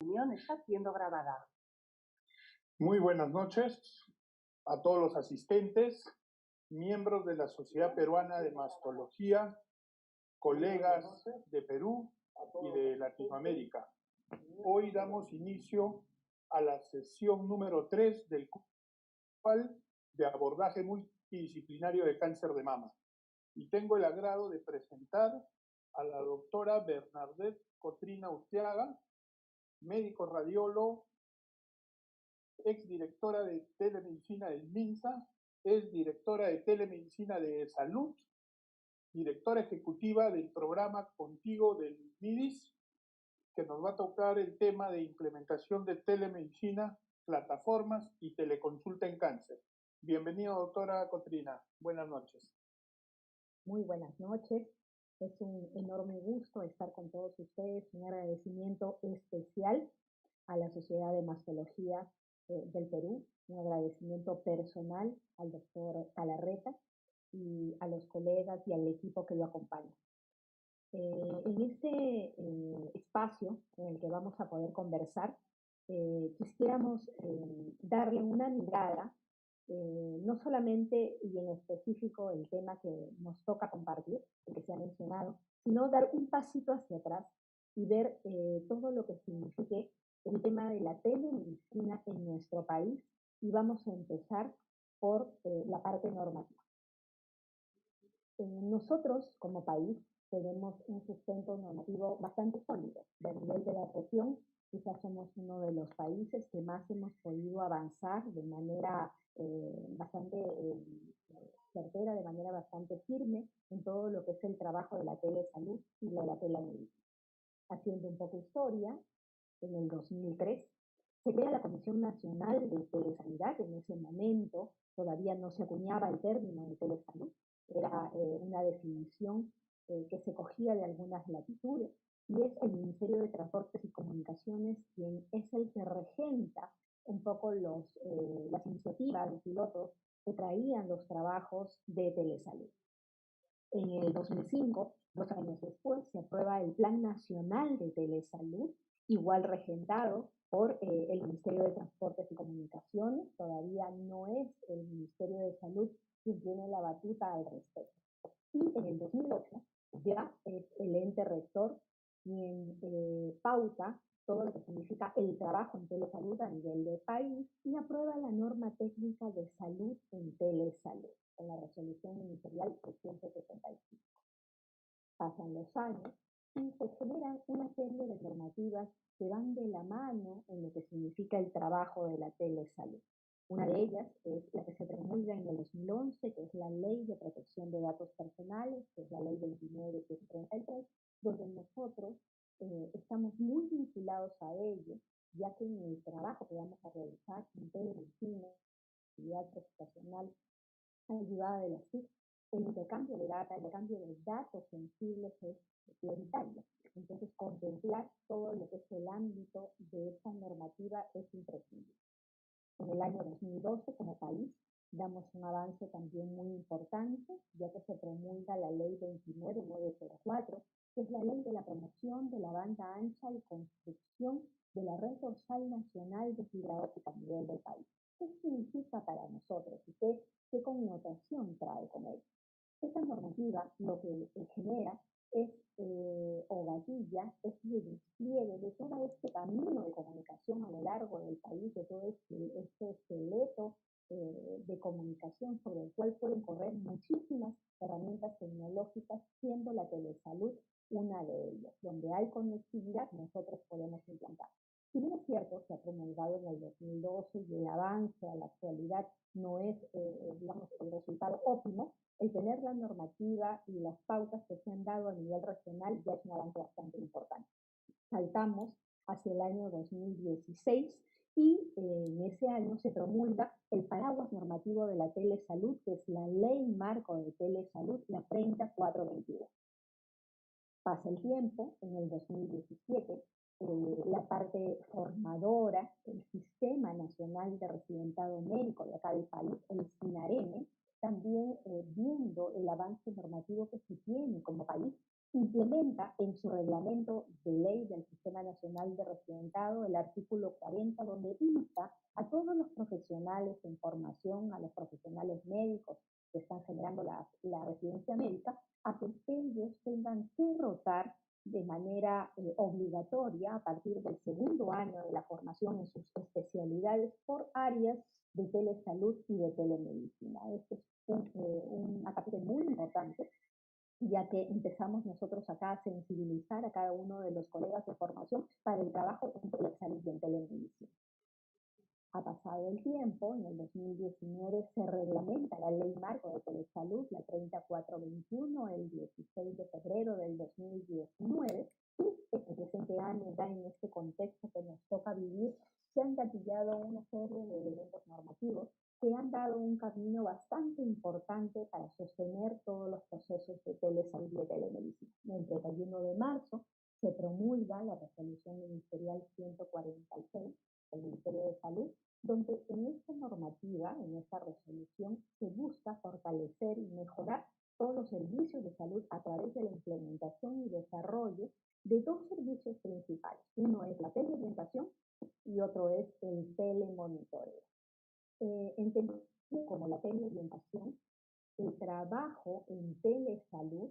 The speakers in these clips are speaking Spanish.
Reunión está siendo grabada. Muy buenas noches a todos los asistentes, miembros de la Sociedad Peruana de Mastología, colegas de Perú y de Latinoamérica. Hoy damos inicio a la sesión número 3 del cual de abordaje multidisciplinario de cáncer de mama. Y tengo el agrado de presentar a la doctora Bernadette Cotrina Ustiaga, médico radiólogo, exdirectora de telemedicina del MINSA, es directora de telemedicina de salud, directora ejecutiva del programa Contigo del MIDIS, que nos va a tocar el tema de implementación de telemedicina, plataformas y teleconsulta en cáncer. Bienvenida, doctora Cotrina. Buenas noches. Muy buenas noches. Es un enorme gusto estar con todos ustedes. Un agradecimiento especial a la Sociedad de Mastología del Perú, un agradecimiento personal al doctor Galarreta y a los colegas y al equipo que lo acompaña. En este espacio en el que vamos a poder conversar, quisiéramos darle una mirada, no solamente y en específico el tema que nos toca compartir, el que se ha mencionado, sino dar un pasito hacia atrás y ver todo lo que signifique el tema de la telemedicina en nuestro país, y vamos a empezar por la parte normativa. Nosotros, como país, tenemos un sustento normativo bastante sólido. A nivel de la región, quizás somos uno de los países que más hemos podido avanzar de manera bastante certera, de manera bastante firme en todo lo que es el trabajo de la telesalud y de la telemedicina. Haciendo un poco historia, en el 2003 se crea la Comisión Nacional de Telesanidad. En ese momento todavía no se acuñaba el término de telesalud, era una definición que se cogía de algunas latitudes, y es el Ministerio de Transportes y Comunicaciones quien es el que regenta un poco las iniciativas, los pilotos que traían los trabajos de telesalud. En el 2005, 2 años después, se aprueba el Plan Nacional de Telesalud, igual regentado por el Ministerio de Transportes y Comunicaciones. Todavía no es el Ministerio de Salud quien tiene la batuta al respecto. Y en el 2008 ya es el ente rector quien pauta todo lo que significa el trabajo en telesalud a nivel del país y aprueba la norma técnica de salud en telesalud, con la resolución ministerial 375. Pasan los años y se generan una serie de normativas que van de la mano en lo que significa el trabajo de la telesalud. Una de ellas es la que se promulga en el 2011, que es la Ley de Protección de Datos Personales, que es la Ley 29.33, donde nosotros estamos muy vinculados a ello, ya que en el trabajo que vamos a realizar en telemedicina, actividad profesional ayudada de las TIC, el intercambio de data, el intercambio de datos sensibles es prioritario. Entonces, contemplar todo lo que es el ámbito de esta normativa es imprescindible. En el año 2012, como país, damos un avance también muy importante, ya que se promulga la Ley 29904, que es la Ley de la Promoción de la Banda Ancha y Construcción de la Red Dorsal Nacional de Fibra Óptica a nivel del país. ¿Qué significa para nosotros y qué connotación trae con ello? Esta normativa lo que genera es, o gatilla, es el despliegue de todo este camino de comunicación a lo largo del país, de todo este esqueleto de comunicación sobre el cual pueden correr muchísimas herramientas tecnológicas, siendo la telesalud una de ellas. Donde hay conectividad, nosotros podemos implantar. Si bien es cierto, se ha promulgado en el 2012 y el avance a la actualidad no es, digamos, el resultado óptimo, el tener la normativa y las pautas que se han dado a nivel regional ya es un avance bastante importante. Saltamos hacia el año 2016 y en ese año se promulga el paraguas normativo de la telesalud, que es la Ley Marco de Telesalud, la 30422. Pasa el tiempo, en el 2017, la parte formadora, el Sistema Nacional de Residentado Médico de acá del país, el SINAREME, también viendo el avance normativo que se tiene como país, implementa en su reglamento de ley del Sistema Nacional de Residentado el artículo 40, donde insta a todos los profesionales en formación, a los profesionales médicos que están generando la residencia médica, a que ellos tengan que rotar de manera obligatoria a partir del segundo año de la formación en sus especialidades por áreas de telesalud y de telemedicina. Este es un acápite muy importante, ya que empezamos nosotros acá a sensibilizar a cada uno de los colegas de formación para el trabajo en telesalud y en telemedicina. Ha pasado el tiempo, en el 2019 se reglamenta la Ley Marco de Telesalud, la 3421, el 16 de febrero del 2019, y este presente año, ya en este contexto que nos toca vivir, se han gatillado una serie de elementos normativos que han dado un camino bastante importante para sostener todos los procesos de telesalud y de telemedicina. El 31 de marzo se promulga la resolución ministerial 146 del Ministerio de Salud, donde en esta normativa, en esta resolución, se busca fortalecer y mejorar todos los servicios de salud a través de la implementación y desarrollo de dos servicios principales. Uno es la teleorientación y otro es el telemonitoreo. Entendiendo como la teleorientación, el trabajo en telesalud,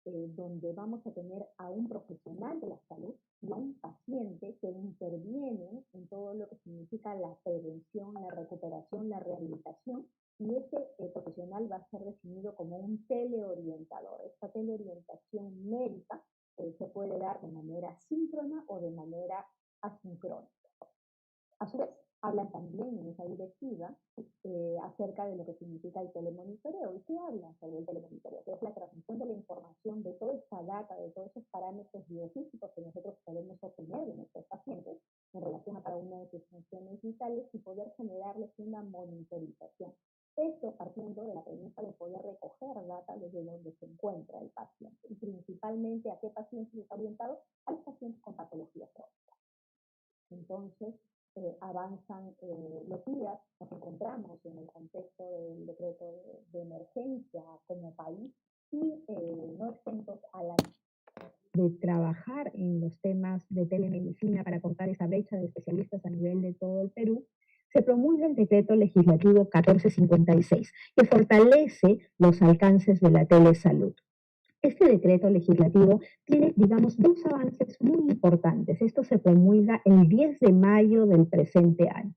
donde vamos a tener a un profesional de la salud y a un paciente que interviene en todo lo que significa la prevención, la recuperación, la rehabilitación, y ese profesional va a ser definido como un teleorientador. Esta teleorientación médica se puede dar de manera síncrona o de manera asincrónica. A su vez, hablan también en esa directiva acerca de lo que significa el telemonitoreo. ¿Y qué hablan sobre el telemonitoreo? Que es la transmisión de la información, de toda esta data, de todos esos parámetros biofísicos que nosotros podemos obtener de nuestros pacientes en relación a cada una de sus funciones vitales y poder generarles una monitorización. Esto partiendo de la premisa de poder recoger data desde donde se encuentra el paciente y principalmente a qué pacientes está orientado, a los pacientes con patologías crónicas. Entonces, avanzan los días, nos encontramos en el contexto del decreto de emergencia como país y no exentos a la de trabajar en los temas de telemedicina para cortar esa brecha de especialistas a nivel de todo el Perú, se promulga el decreto legislativo 1456, que fortalece los alcances de la telesalud. Este decreto legislativo tiene, digamos, dos avances muy importantes. Esto se promulga el 10 de mayo del presente año.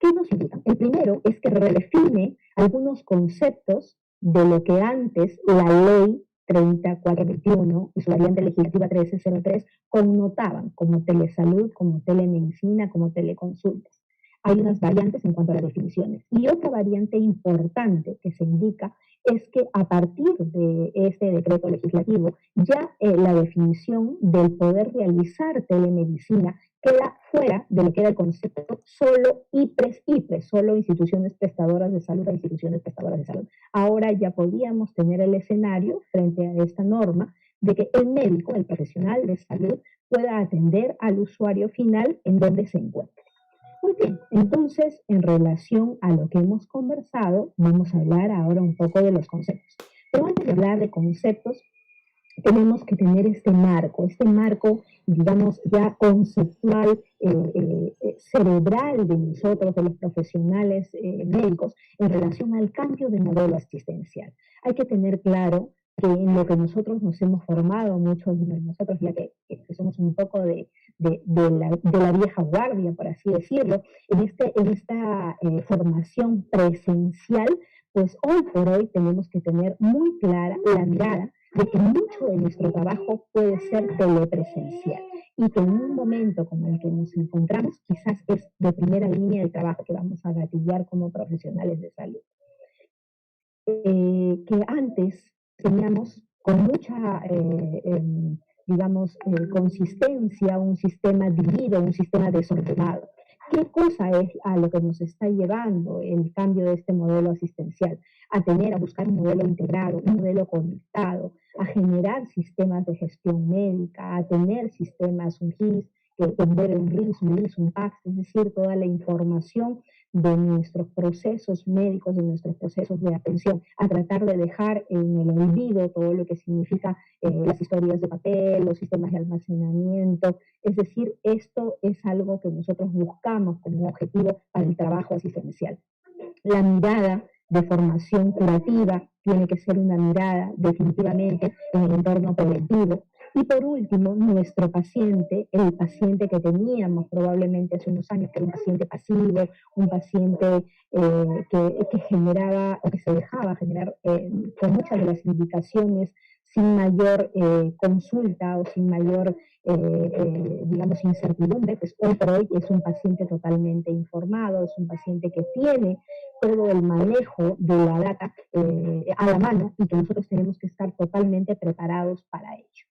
¿Qué nos indica? El primero es que redefine algunos conceptos de lo que antes la ley 3421 y su variante legislativa 1303 connotaban como telesalud, como telemedicina, como teleconsultas. Hay unas variantes en cuanto a las definiciones. Y otra variante importante que se indica es que a partir de este decreto legislativo ya la definición del poder realizar telemedicina queda fuera de lo que era el concepto solo IPRES, solo instituciones prestadoras de salud a instituciones prestadoras de salud. Ahora ya podíamos tener el escenario frente a esta norma de que el médico, el profesional de salud, pueda atender al usuario final en donde se encuentre. Muy bien, entonces, en relación a lo que hemos conversado, vamos a hablar ahora un poco de los conceptos. Pero antes de hablar de conceptos, tenemos que tener este marco, digamos, ya conceptual, cerebral de nosotros, de los profesionales médicos, en relación al cambio de modelo asistencial. Hay que tener claro que en lo que nosotros nos hemos formado, muchos de nosotros, ya que somos un poco de la vieja guardia, por así decirlo, en esta formación presencial, pues hoy por hoy tenemos que tener muy clara la mirada de que mucho de nuestro trabajo puede ser telepresencial y que en un momento como el que nos encontramos quizás es de primera línea el trabajo que vamos a gatillar como profesionales de salud. Que antes teníamos con mucha, consistencia un sistema dividido, un sistema desordenado. ¿Qué cosa es a lo que nos está llevando el cambio de este modelo asistencial? A buscar un modelo integrado, un modelo conectado, a generar sistemas de gestión médica, a tener sistemas, un GIS, un RIS, un LIS, un PACS, es decir, toda la información de nuestros procesos médicos, de nuestros procesos de atención, a tratar de dejar en el olvido todo lo que significa las historias de papel, los sistemas de almacenamiento. Es decir, esto es algo que nosotros buscamos como objetivo para el trabajo asistencial. La mirada de formación curativa tiene que ser una mirada definitivamente en el entorno preventivo. Y por último, nuestro paciente, el paciente que teníamos probablemente hace unos años, que era un paciente pasivo, un paciente que generaba o que se dejaba generar con muchas de las indicaciones sin mayor consulta o sin mayor, digamos, incertidumbre, pues hoy por hoy es un paciente totalmente informado, es un paciente que tiene todo el manejo de la data a la mano y que nosotros tenemos que estar totalmente preparados para ello.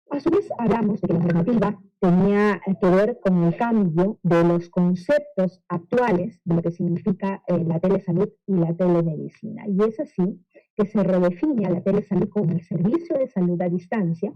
A su vez, hablamos de que la normativa tenía que ver con el cambio de los conceptos actuales de lo que significa la telesalud y la telemedicina. Y es así que se redefine a la telesalud como el servicio de salud a distancia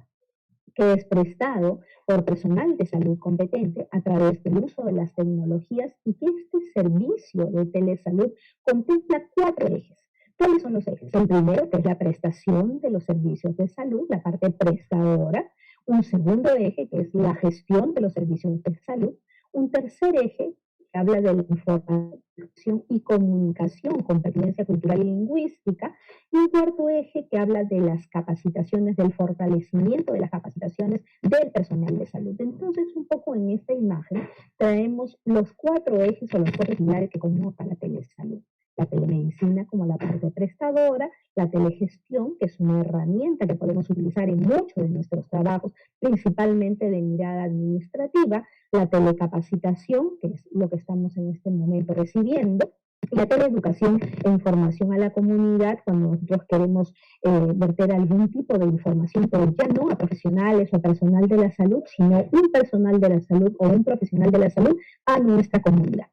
que es prestado por personal de salud competente a través del uso de las tecnologías y que este servicio de telesalud contempla 4 ejes. ¿Cuáles son los ejes? El primero, que es la prestación de los servicios de salud, la parte prestadora. Un segundo eje, que es la gestión de los servicios de salud. Un tercer eje, que habla de la información y comunicación con pertinencia cultural y lingüística. Y un cuarto eje que habla de las capacitaciones, del fortalecimiento de las capacitaciones del personal de salud. Entonces, un poco en esta imagen traemos los 4 ejes o los 4 pilares que convoca la telesalud. La telemedicina como la parte prestadora, la telegestión, que es una herramienta que podemos utilizar en muchos de nuestros trabajos, principalmente de mirada administrativa, la telecapacitación, que es lo que estamos en este momento recibiendo, la teleeducación e información a la comunidad cuando nosotros queremos verter algún tipo de información, pero ya no a profesionales o personal de la salud, sino un personal de la salud o un profesional de la salud a nuestra comunidad.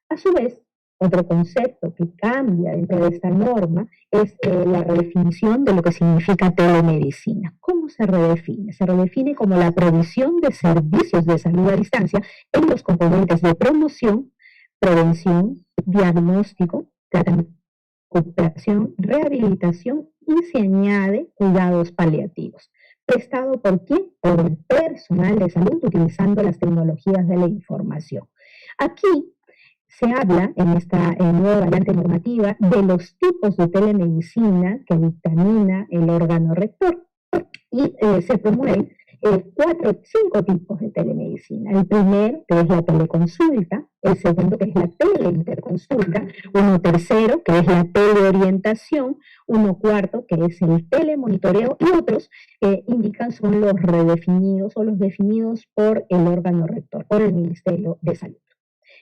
A su vez, otro concepto que cambia dentro de esta norma es la redefinición de lo que significa telemedicina. ¿Cómo se redefine? Se redefine como la provisión de servicios de salud a distancia en los componentes de promoción, prevención, diagnóstico, tratamiento, recuperación, rehabilitación y se añade cuidados paliativos. ¿Prestado por quién? Por el personal de salud utilizando las tecnologías de la información. Aquí se habla en esta nueva variante normativa de los tipos de telemedicina que dictamina el órgano rector y se promueven 5 tipos de telemedicina. El primero, que es la teleconsulta, el segundo, que es la teleinterconsulta, uno tercero, que es la teleorientación, uno cuarto, que es el telemonitoreo, y otros que indican son los redefinidos o los definidos por el órgano rector, por el Ministerio de Salud.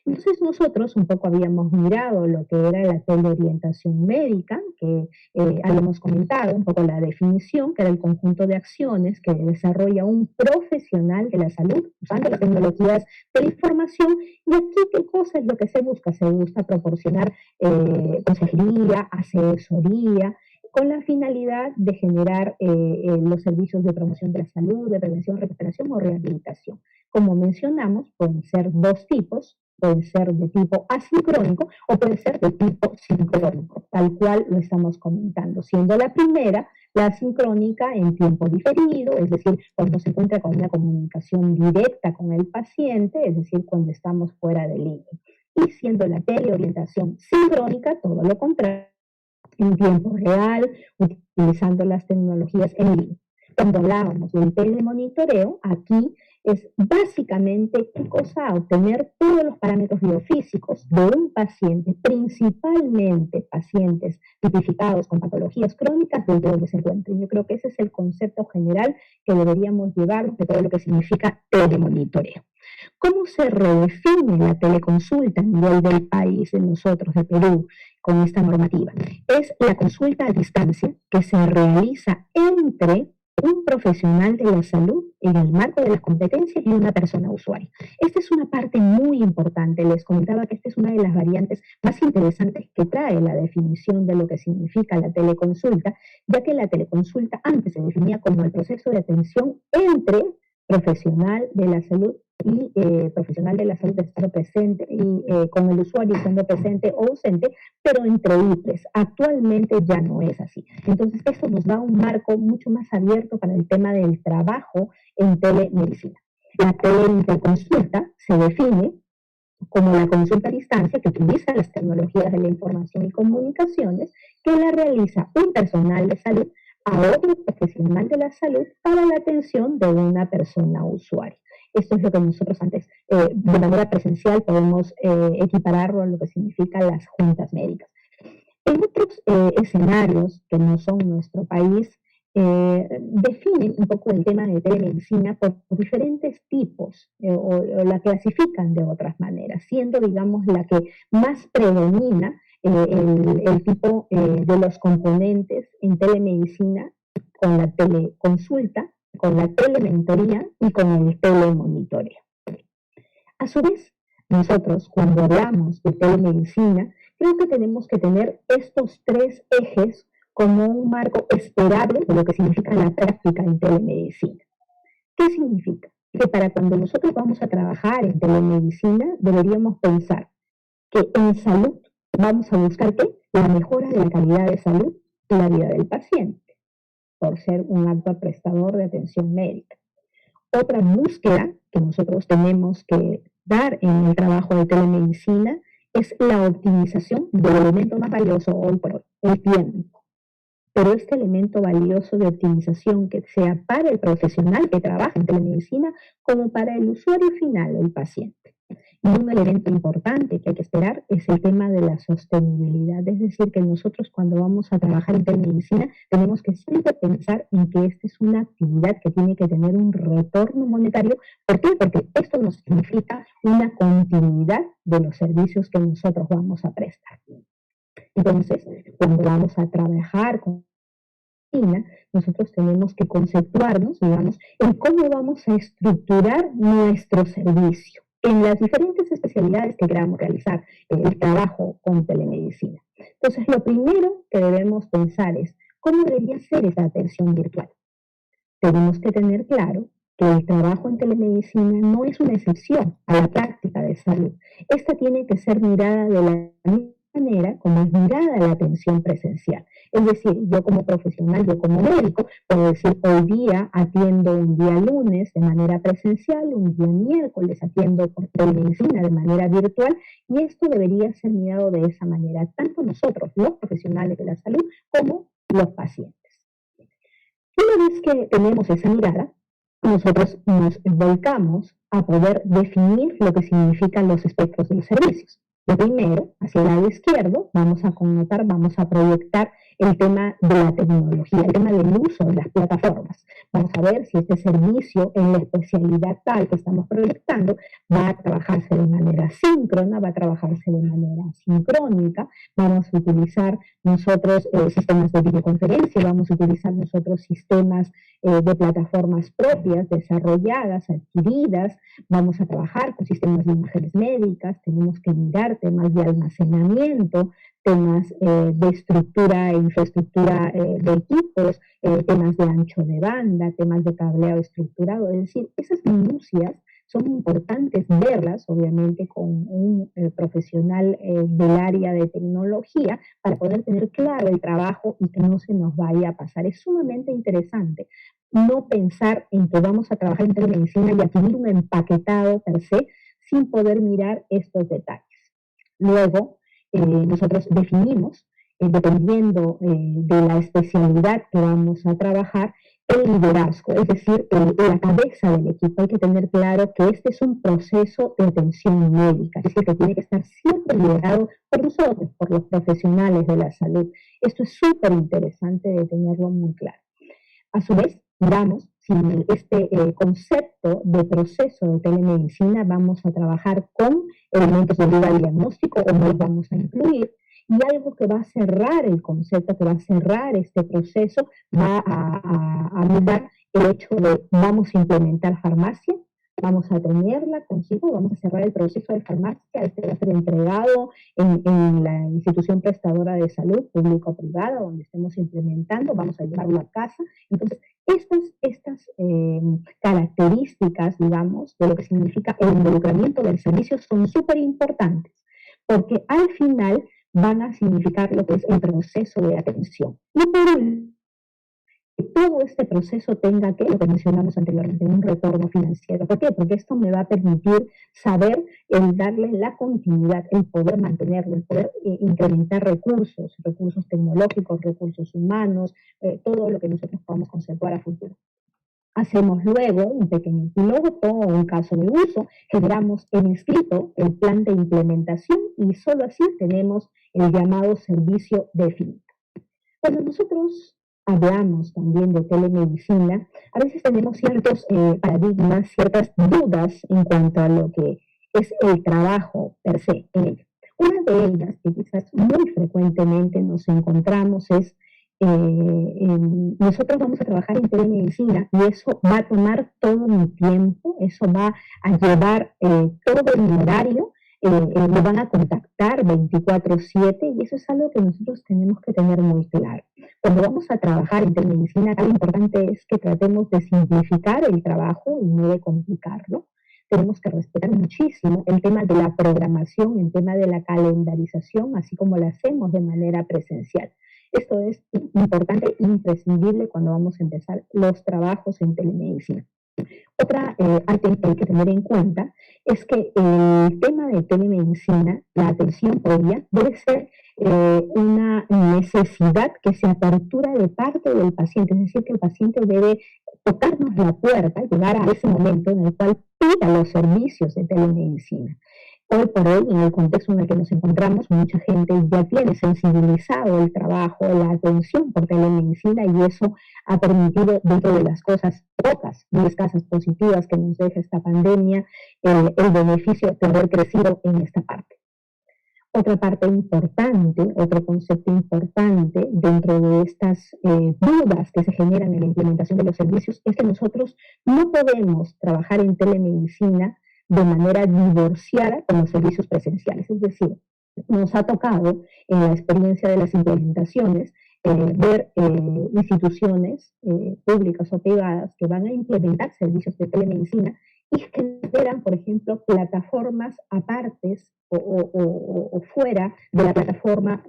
Entonces nosotros un poco habíamos mirado lo que era la teleorientación médica, que habíamos comentado un poco la definición, que era el conjunto de acciones que desarrolla un profesional de la salud usando las tecnologías de la información. Y aquí, ¿qué cosa es lo que se busca? Se busca proporcionar consejería, asesoría, con la finalidad de generar los servicios de promoción de la salud, de prevención, recuperación o rehabilitación. Como mencionamos, pueden ser 2 tipos, pueden ser de tipo asincrónico o pueden ser de tipo sincrónico, tal cual lo estamos comentando, siendo la primera la asincrónica en tiempo diferido, es decir, cuando se encuentra con una comunicación directa con el paciente, es decir, cuando estamos fuera de línea. Y siendo la teleorientación sincrónica, todo lo contrario, en tiempo real, utilizando las tecnologías en línea. Cuando hablábamos del telemonitoreo, aquí es básicamente qué cosa, obtener todos los parámetros biofísicos de un paciente, principalmente pacientes tipificados con patologías crónicas desde donde se encuentren. Yo creo que ese es el concepto general que deberíamos llevar de todo lo que significa telemonitoreo. ¿Cómo se redefine la teleconsulta a nivel del país, de nosotros, de Perú, con esta normativa? Es la consulta a distancia que se realiza entre un profesional de la salud en el marco de las competencias y una persona usuaria. Esta es una parte muy importante. Les comentaba que esta es una de las variantes más interesantes que trae la definición de lo que significa la teleconsulta, ya que la teleconsulta antes se definía como el proceso de atención entre profesional de la salud y profesional de la salud estando presente y con el usuario estando presente o ausente, pero entre IPRES. Actualmente ya no es así. Entonces, esto nos da un marco mucho más abierto para el tema del trabajo en telemedicina. La teleinterconsulta se define como la consulta a distancia que utiliza las tecnologías de la información y comunicaciones, que la realiza un personal de salud a otro profesional de la salud para la atención de una persona usuaria. Esto es lo que nosotros antes, de manera presencial, podemos equipararlo a lo que significa las juntas médicas. En otros escenarios que no son nuestro país, definen un poco el tema de telemedicina por diferentes tipos o la clasifican de otras maneras, siendo, digamos, la que más predomina el tipo de los componentes en telemedicina con la teleconsulta, con la telementoría y con el telemonitoreo. A su vez, nosotros cuando hablamos de telemedicina, creo que tenemos que tener estos tres ejes como un marco esperable de lo que significa la práctica en telemedicina. ¿Qué significa? Que para cuando nosotros vamos a trabajar en telemedicina, deberíamos pensar que en salud vamos a buscar ¿qué? La mejora de la calidad de salud y la vida del paciente, por ser un acto prestador de atención médica. Otra búsqueda que nosotros tenemos que dar en el trabajo de telemedicina es la optimización del elemento más valioso hoy por hoy, el tiempo. Pero este elemento valioso de optimización que sea para el profesional que trabaja en telemedicina como para el usuario final, el paciente. Y un elemento importante que hay que esperar es el tema de la sostenibilidad, es decir, que nosotros cuando vamos a trabajar en telemedicina tenemos que siempre pensar en que esta es una actividad que tiene que tener un retorno monetario. ¿Por qué? Porque esto nos significa una continuidad de los servicios que nosotros vamos a prestar. Entonces, cuando vamos a trabajar con nosotros tenemos que conceptuarnos, digamos, en cómo vamos a estructurar nuestro servicio en las diferentes especialidades que queramos realizar el trabajo con telemedicina. Entonces, lo primero que debemos pensar es cómo debería ser esa atención virtual. Tenemos que tener claro que el trabajo en telemedicina no es una excepción a la práctica de salud. Esta tiene que ser mirada de la misma manera como es mirada la atención presencial. Es decir, yo como profesional, yo como médico, puedo decir, hoy día atiendo un día lunes de manera presencial, un día miércoles atiendo por telemedicina de manera virtual, y esto debería ser mirado de esa manera, tanto nosotros, los profesionales de la salud, como los pacientes. Una vez que tenemos esa mirada, nosotros nos volcamos a poder definir lo que significan los espectros de los servicios. Lo primero, hacia el lado izquierdo, vamos a connotar, vamos a proyectar el tema de la tecnología, el tema del uso de las plataformas. Vamos a ver si este servicio en la especialidad tal que estamos proyectando va a trabajarse de manera síncrona, va a trabajarse de manera sincrónica, vamos a utilizar nosotros sistemas de videoconferencia, vamos a utilizar nosotros sistemas de plataformas propias, desarrolladas, adquiridas, vamos a trabajar con sistemas de imágenes médicas, tenemos que mirar temas de almacenamiento, temas de estructura e infraestructura de equipos, temas de ancho de banda, temas de cableado estructurado, es decir, esas minucias son importantes verlas, obviamente, con un profesional del área de tecnología para poder tener claro el trabajo y que no se nos vaya a pasar. Es sumamente interesante no pensar en que vamos a trabajar en telemedicina y adquirir un empaquetado per se sin poder mirar estos detalles. Luego, nosotros definimos, dependiendo de la especialidad que vamos a trabajar, el liderazgo, es decir, la cabeza del equipo. Hay que tener claro que este es un proceso de atención médica, es decir, que tiene que estar siempre liderado por nosotros, por los profesionales de la salud. Esto es súper interesante de tenerlo muy claro. A su vez, miramos si este concepto de proceso de telemedicina vamos a trabajar con elementos de ayuda al diagnóstico o no los vamos a incluir. Y algo que va a cerrar el concepto, que va a cerrar este proceso, va a mirar el hecho de vamos a implementar farmacia, vamos a tenerla consigo, vamos a cerrar el proceso de farmacia, este va a ser entregado en la institución prestadora de salud, público o privada, donde estemos implementando, vamos a llevarlo a casa. Entonces, Estas características, digamos, de lo que significa el involucramiento del servicio son súper importantes, porque al final van a significar lo que es el proceso de atención. Y por último, que todo este proceso tenga lo que mencionamos anteriormente, un retorno financiero. ¿Por qué? Porque esto me va a permitir saber el darle la continuidad, el poder mantenerlo, el poder incrementar recursos tecnológicos, recursos humanos, todo lo que nosotros podamos conceptuar a futuro. Hacemos luego un pequeño piloto o un caso de uso, generamos en escrito el plan de implementación y solo así tenemos el llamado servicio definido. Cuando nosotros hablamos también de telemedicina, a veces tenemos ciertos paradigmas, ciertas dudas en cuanto a lo que es el trabajo per se en ello. Una de ellas que quizás muy frecuentemente nos encontramos es nosotros vamos a trabajar en telemedicina y eso va a tomar todo mi tiempo, eso va a llevar todo mi horario, me van a contactar 24/7 y eso es algo que nosotros tenemos que tener muy claro. Cuando vamos a trabajar en telemedicina, lo importante es que tratemos de simplificar el trabajo y no de complicarlo. Tenemos que respetar muchísimo el tema de la programación, el tema de la calendarización, así como lo hacemos de manera presencial. Esto es importante e imprescindible cuando vamos a empezar los trabajos en telemedicina. Otra parte que hay que tener en cuenta es que el tema de telemedicina, la atención previa, debe ser una necesidad que se apertura de parte del paciente, es decir, que el paciente debe tocarnos la puerta, llegar a ese momento en el cual pida los servicios de telemedicina. Hoy por hoy, en el contexto en el que nos encontramos, mucha gente ya tiene sensibilizado el trabajo, la atención por telemedicina y eso ha permitido, dentro de las cosas pocas y escasas positivas que nos deja esta pandemia, el beneficio de haber crecido en esta parte. Otra parte importante, otro concepto importante dentro de estas dudas que se generan en la implementación de los servicios es que nosotros no podemos trabajar en telemedicina de manera divorciada con los servicios presenciales. Es decir, nos ha tocado en la experiencia de las implementaciones ver instituciones públicas o privadas que van a implementar servicios de telemedicina y generan, por ejemplo, plataformas apartes o fuera de la plataforma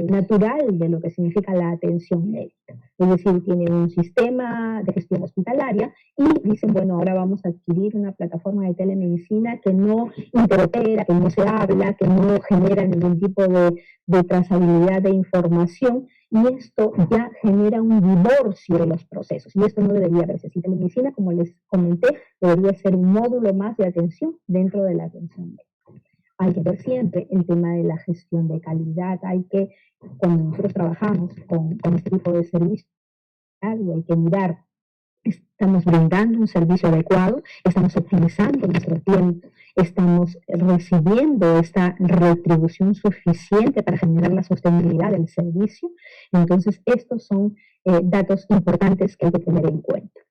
natural de lo que significa la atención médica. Es decir, tienen un sistema de gestión hospitalaria y dicen, bueno, ahora vamos a adquirir una plataforma de telemedicina que no interopera, que no se habla, que no genera ningún tipo de trazabilidad de información, y esto ya genera un divorcio de los procesos, y esto no debería verse así. Telemedicina, como les comenté, debería ser un módulo más de atención dentro de la atención médica. Hay que ver siempre el tema de la gestión de calidad, cuando nosotros trabajamos con este tipo de servicios, hay que mirar, estamos brindando un servicio adecuado, estamos optimizando nuestro tiempo, estamos recibiendo esta retribución suficiente para generar la sostenibilidad del servicio. Entonces, estos son datos importantes que hay que tener en cuenta.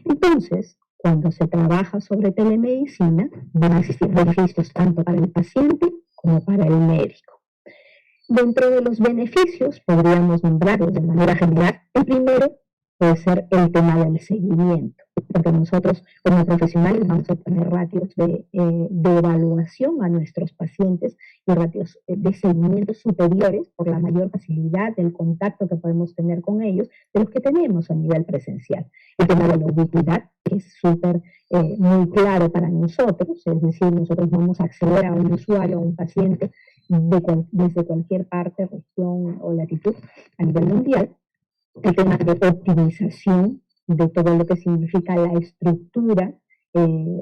Entonces, cuando se trabaja sobre telemedicina, van a existir beneficios tanto para el paciente como para el médico. Dentro de los beneficios, podríamos nombrarlos de manera general. El primero puede ser el tema del seguimiento, porque nosotros como profesionales vamos a tener ratios de evaluación a nuestros pacientes y ratios de seguimiento superiores por la mayor facilidad del contacto que podemos tener con ellos de los que tenemos a nivel presencial. El tema de la ubicuidad es muy claro para nosotros, es decir, nosotros vamos a acceder a un usuario, a un paciente desde cualquier parte, región o latitud a nivel mundial. El tema de optimización de todo lo que significa la estructura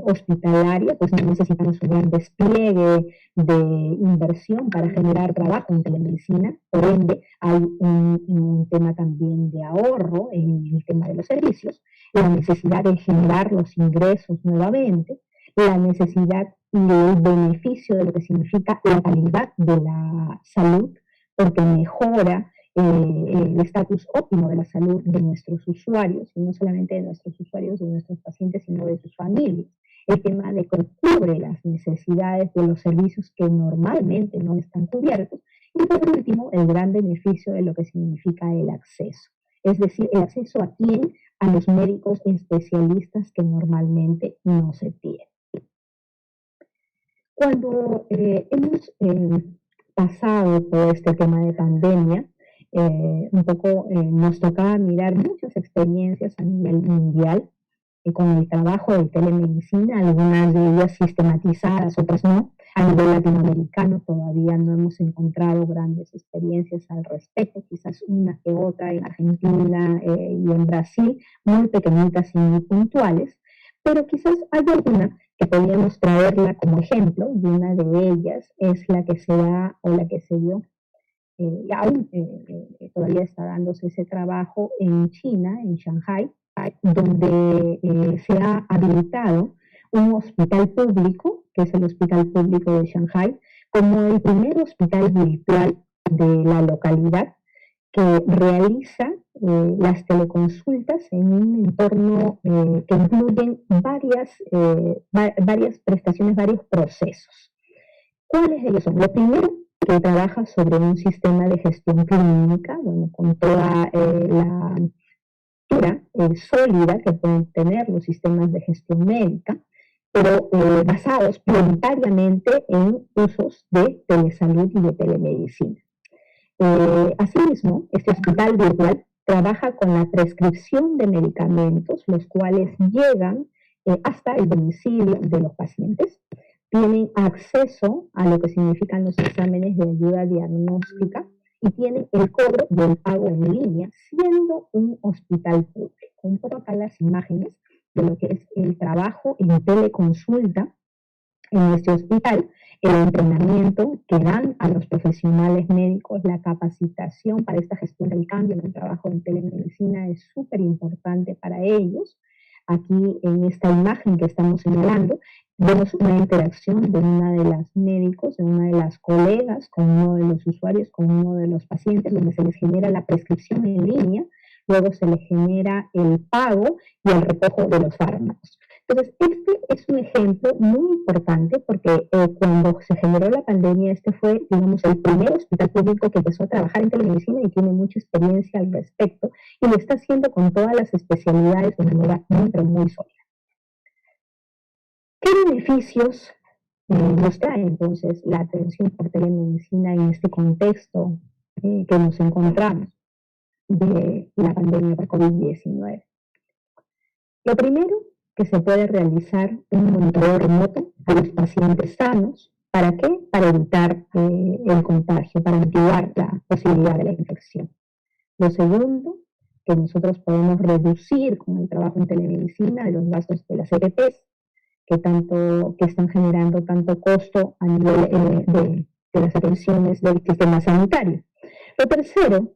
hospitalaria, pues no necesitamos un gran despliegue de inversión para generar trabajo en telemedicina, por ende hay un tema también de ahorro en el tema de los servicios, la necesidad de generar los ingresos nuevamente, la necesidad y el beneficio de lo que significa la calidad de la salud, porque mejora el estatus óptimo de la salud de nuestros usuarios, y no solamente de nuestros usuarios, de nuestros pacientes, sino de sus familias. El tema de que cubre las necesidades de los servicios que normalmente no están cubiertos. Y por último, el gran beneficio de lo que significa el acceso. Es decir, el acceso a quién, a los médicos especialistas que normalmente no se tienen. Cuando hemos pasado por este tema de pandemia, un poco nos tocaba mirar muchas experiencias a nivel mundial con el trabajo de telemedicina, algunas de ellas sistematizadas, otras no. A nivel latinoamericano todavía no hemos encontrado grandes experiencias al respecto, quizás una que otra en Argentina y en Brasil, muy pequeñitas y muy puntuales, pero quizás hay alguna que podríamos traerla como ejemplo, y una de ellas es la que se da o la que se dio, y aún todavía está dándose ese trabajo en China, en Shanghai, donde se ha habilitado un hospital público, que es el Hospital Público de Shanghai, como el primer hospital virtual de la localidad que realiza las teleconsultas en un entorno que incluyen varias prestaciones, varios procesos. ¿Cuáles de ellos son? Lo primero, que trabaja sobre un sistema de gestión clínica, bueno, con toda la estructura sólida que pueden tener los sistemas de gestión médica, pero basados prioritariamente en usos de telesalud y de telemedicina. Asimismo, este hospital virtual trabaja con la prescripción de medicamentos, los cuales llegan hasta el domicilio de los pacientes, tienen acceso a lo que significan los exámenes de ayuda diagnóstica y tienen el cobro del pago en línea, siendo un hospital público. Un poco acá las imágenes de lo que es el trabajo en teleconsulta en este hospital, el entrenamiento que dan a los profesionales médicos, la capacitación para esta gestión del cambio en el trabajo en telemedicina es súper importante para ellos. Aquí en esta imagen que estamos señalando, vemos una interacción de una de las médicos, de una de las colegas con uno de los usuarios, con uno de los pacientes, donde se les genera la prescripción en línea, luego se les genera el pago y el recojo de los fármacos. Entonces, este es un ejemplo muy importante porque cuando se generó la pandemia, este fue, digamos, el primer hospital público que empezó a trabajar en telemedicina y tiene mucha experiencia al respecto y lo está haciendo con todas las especialidades de manera muy, pero muy sólida. ¿Qué beneficios nos trae entonces la atención por telemedicina en este contexto que nos encontramos de la pandemia por COVID-19? Lo primero, que se puede realizar un monitoreo remoto a los pacientes sanos. ¿Para qué? Para evitar el contagio, para mitigar la posibilidad de la infección. Lo segundo, que nosotros podemos reducir con el trabajo en telemedicina los gastos de las EPPs, que están generando tanto costo a nivel de las atenciones del sistema sanitario. Lo tercero,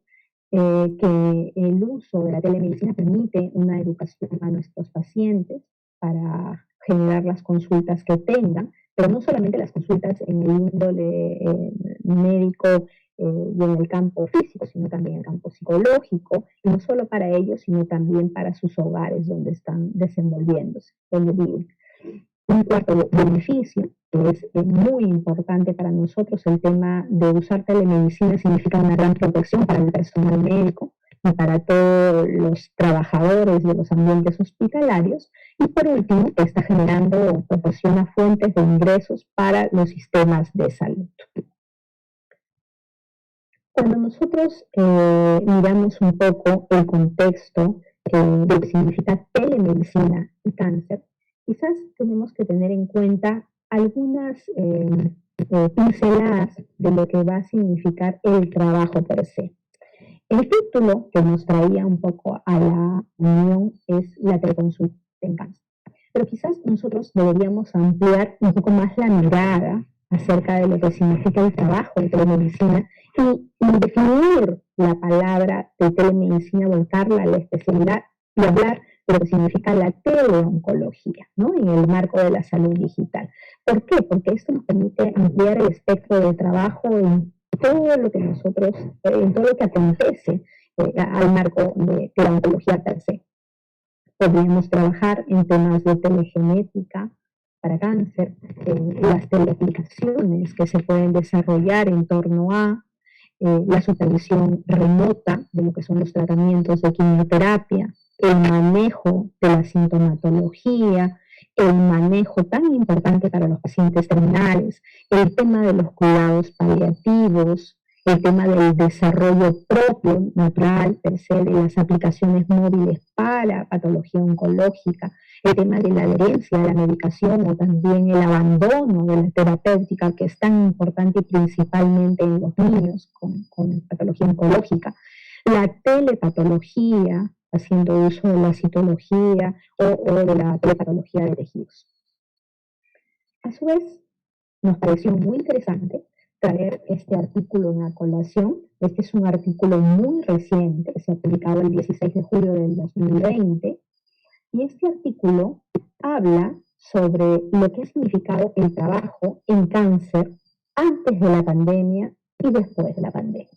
que el uso de la telemedicina permite una educación a nuestros pacientes para generar las consultas que tengan, pero no solamente las consultas en el índole médico y en el campo físico, sino también en el campo psicológico, y no solo para ellos, sino también para sus hogares donde están desenvolviéndose, donde viven. Un cuarto beneficio, que es muy importante para nosotros, el tema de usar telemedicina significa una gran protección para el personal médico y para todos los trabajadores de los ambientes hospitalarios. Y por último, que está generando, proporciona fuentes de ingresos para los sistemas de salud. Cuando nosotros miramos un poco el contexto de lo que significa telemedicina y cáncer, quizás tenemos que tener en cuenta algunas pinceladas de lo que va a significar el trabajo per se. El título que nos traía un poco a la unión es la teleconsulta en cáncer. Pero quizás nosotros deberíamos ampliar un poco más la mirada acerca de lo que significa el trabajo de telemedicina y definir la palabra de telemedicina, volcarla a la especialidad y hablar de lo que significa la teleoncología, ¿no? En el marco de la salud digital. ¿Por qué? Porque esto nos permite ampliar el espectro de trabajo en todo lo que nosotros, en todo lo que acontece al marco de la oncología per se. Podríamos trabajar en temas de telegenética para cáncer, las teleaplicaciones que se pueden desarrollar en torno a la supervisión remota de lo que son los tratamientos de quimioterapia, el manejo de la sintomatología, el manejo tan importante para los pacientes terminales, el tema de los cuidados paliativos, el tema del desarrollo propio, natural, per se, de las aplicaciones móviles para patología oncológica, el tema de la adherencia a la medicación o también el abandono de la terapéutica, que es tan importante principalmente en los niños con patología oncológica, la telepatología, haciendo uso de la citología o de la telepatología de tejidos. A su vez, nos pareció muy interesante traer este artículo en la colación. Este es un artículo muy reciente, que se ha publicado el 16 de julio del 2020, y este artículo habla sobre lo que ha significado el trabajo en cáncer antes de la pandemia y después de la pandemia.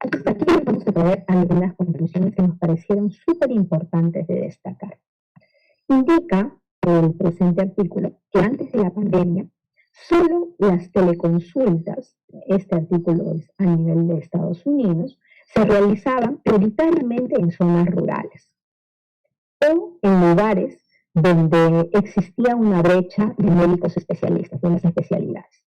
Entonces, aquí vamos a traer algunas conclusiones que nos parecieron súper importantes de destacar. Indica el presente artículo que antes de la pandemia, solo las teleconsultas, este artículo es a nivel de Estados Unidos, se realizaban prioritariamente en zonas rurales o en lugares donde existía una brecha de médicos especialistas, de las especialidades.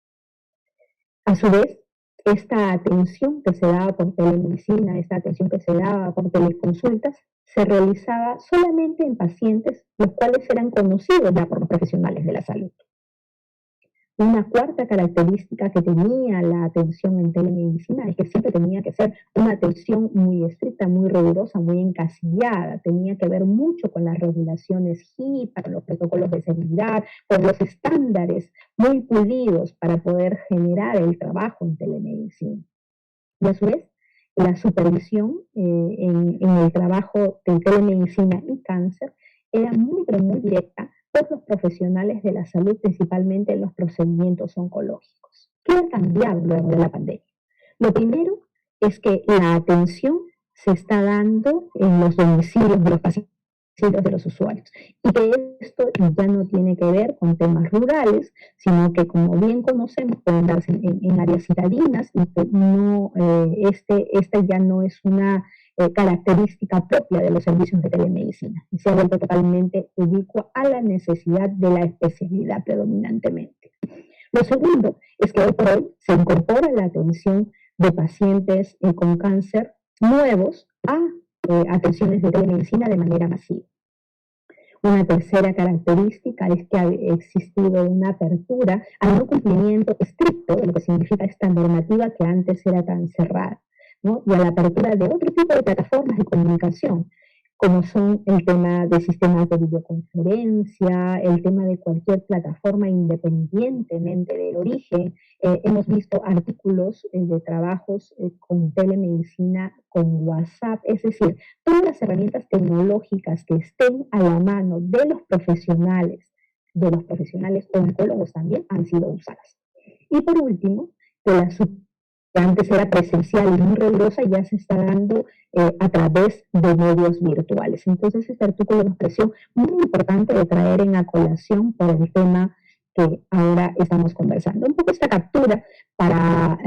A su vez, esta atención que se daba por telemedicina, esta atención que se daba por teleconsultas, se realizaba solamente en pacientes los cuales eran conocidos ya por los profesionales de la salud. Una cuarta característica que tenía la atención en telemedicina es que siempre tenía que ser una atención muy estricta, muy rigurosa, muy encasillada. Tenía que ver mucho con las regulaciones HIPAA, con los protocolos de seguridad, con los estándares muy pulidos para poder generar el trabajo en telemedicina. Y a su vez, la supervisión en el trabajo de telemedicina y cáncer era muy, pero muy directa por los profesionales de la salud, principalmente en los procedimientos oncológicos. ¿Qué ha cambiado luego de la pandemia? Lo primero es que la atención se está dando en los domicilios de los pacientes, de los usuarios, y que esto ya no tiene que ver con temas rurales, sino que, como bien conocemos, pueden darse en áreas citadinas, y que no, este ya no es una característica propia de los servicios de telemedicina, y se ha vuelto totalmente ubicua a la necesidad de la especialidad predominantemente. Lo segundo es que hoy por hoy se incorpora la atención de pacientes con cáncer nuevos a atenciones de telemedicina de manera masiva. Una tercera característica es que ha existido una apertura al no cumplimiento estricto de lo que significa esta normativa que antes era tan cerrada, ¿no? Y a la apertura de otro tipo de plataformas de comunicación, como son el tema de sistemas de videoconferencia, el tema de cualquier plataforma independientemente del origen. Hemos visto artículos de trabajos con telemedicina, con WhatsApp, es decir, todas las herramientas tecnológicas que estén a la mano de los profesionales oncólogos también han sido usadas. Y por último, que antes era presencial y muy rigurosa, ya se está dando a través de medios virtuales. Entonces, este artículo nos pareció muy importante de traer en la colación por el tema que ahora estamos conversando. Un poco esta captura para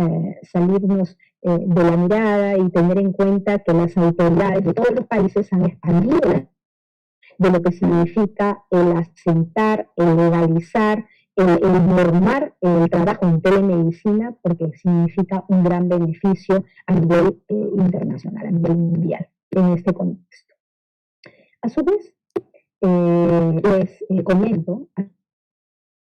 salirnos de la mirada y tener en cuenta que las autoridades de todos los países han expandido de lo que significa el asentar, el legalizar, el normar el trabajo en telemedicina, porque significa un gran beneficio a nivel internacional, a nivel mundial, en este contexto. A su vez, les comento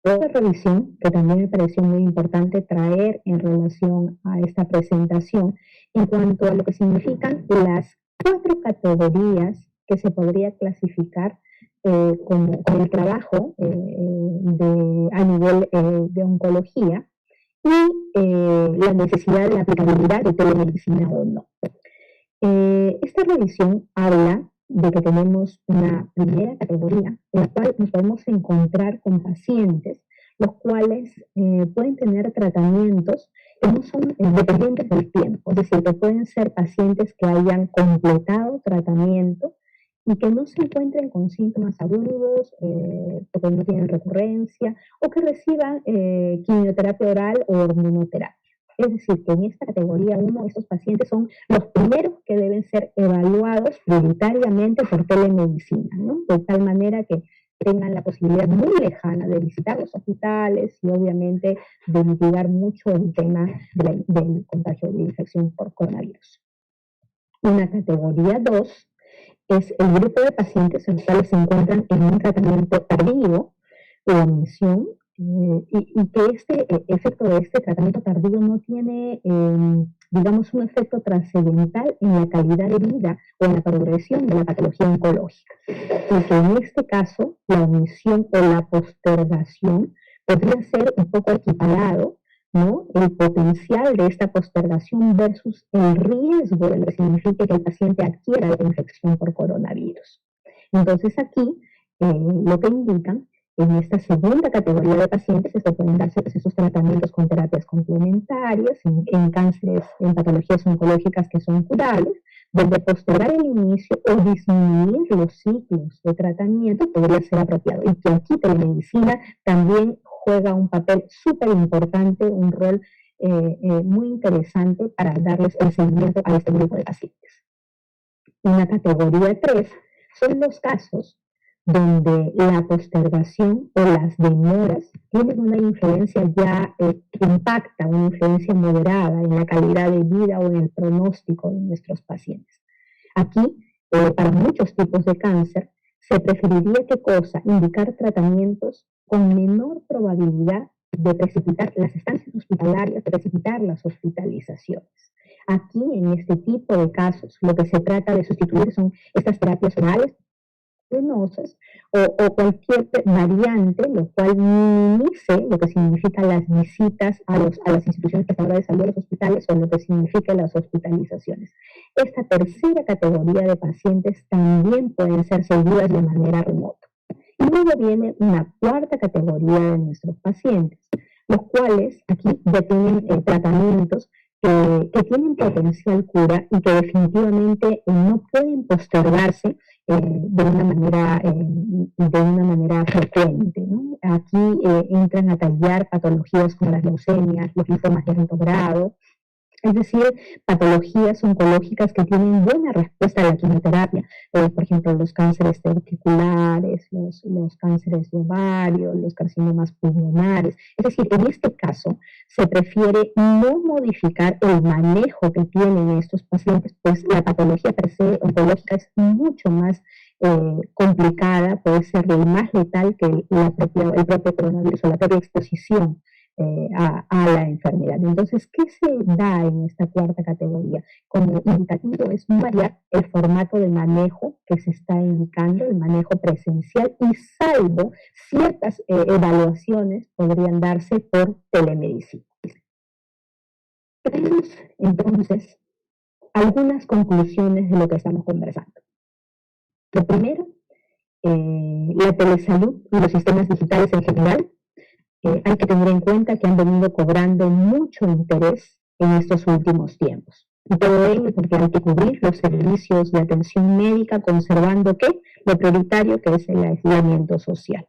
otra revisión que también me pareció muy importante traer en relación a esta presentación en cuanto a lo que significan las 4 categorías que se podría clasificar con el trabajo a nivel de oncología y la necesidad de la aplicabilidad de telemedicina o no. Esta revisión habla de que tenemos una primera categoría en la cual nos podemos encontrar con pacientes los cuales pueden tener tratamientos que no son dependientes del tiempo, es decir, que pueden ser pacientes que hayan completado tratamiento y que no se encuentren con síntomas agudos, porque no tienen recurrencia, o que reciban quimioterapia oral o hormonoterapia. Es decir, que en esta categoría 1 estos pacientes son los primeros que deben ser evaluados prioritariamente por telemedicina, ¿no? De tal manera que tengan la posibilidad muy lejana de visitar los hospitales y obviamente de mitigar mucho el tema del contagio de infección por coronavirus. Una categoría 2 es el grupo de pacientes en los cuales se encuentran en un tratamiento tardío o omisión, y que este efecto de este tratamiento tardío no tiene, digamos, un efecto trascendental en la calidad de vida o en la progresión de la patología oncológica. Porque en este caso, la omisión o la postergación podría ser un poco equiparado, ¿no? El potencial de esta postergación versus el riesgo de lo que significa que el paciente adquiera la infección por coronavirus. Entonces aquí lo que indican en esta segunda categoría de pacientes es que pueden darse esos tratamientos con terapias complementarias en cánceres, en patologías oncológicas que son curables, donde postergar el inicio o disminuir los ciclos de tratamiento podría ser apropiado. Y que aquí telemedicina también juega un papel súper importante, un rol muy interesante para darles el seguimiento a este grupo de pacientes. Una categoría 3 son los casos donde la postergación o las demoras tienen una influencia ya que impacta, una influencia moderada en la calidad de vida o en el pronóstico de nuestros pacientes. Aquí, para muchos tipos de cáncer, se preferiría ¿qué cosa? Indicar tratamientos con menor probabilidad de precipitar las estancias hospitalarias, de precipitar las hospitalizaciones. Aquí, en este tipo de casos, lo que se trata de sustituir son estas terapias orales venosas o cualquier variante, lo cual minimice lo que significa las visitas a las instituciones prestadoras de salud, a los hospitales, o lo que significa las hospitalizaciones. Esta tercera categoría de pacientes también pueden ser seguidas de manera remota. Y luego viene una cuarta categoría de nuestros pacientes, los cuales aquí ya tienen tratamientos que tienen potencial cura y que definitivamente no pueden postergarse de una manera frecuente, ¿no? Aquí entran a tallar patologías como las leucemias, los linfomas de alto grado, es decir, patologías oncológicas que tienen buena respuesta a la quimioterapia, por ejemplo, los cánceres testiculares, los cánceres de ovario, los carcinomas pulmonares. Es decir, en este caso se prefiere no modificar el manejo que tienen estos pacientes, pues la patología per se oncológica es mucho más complicada, puede ser más letal que el propio coronavirus o la propia exposición a la enfermedad. Entonces, ¿qué se da en esta cuarta categoría? Como indicativo es variar el formato de manejo que se está indicando, el manejo presencial, y salvo ciertas evaluaciones podrían darse por telemedicina. Tenemos entonces algunas conclusiones de lo que estamos conversando. Lo primero, la telesalud y los sistemas digitales en general hay que tener en cuenta que han venido cobrando mucho interés en estos últimos tiempos. Y todo ello porque hay que cubrir los servicios de atención médica conservando lo prioritario que es el aislamiento social.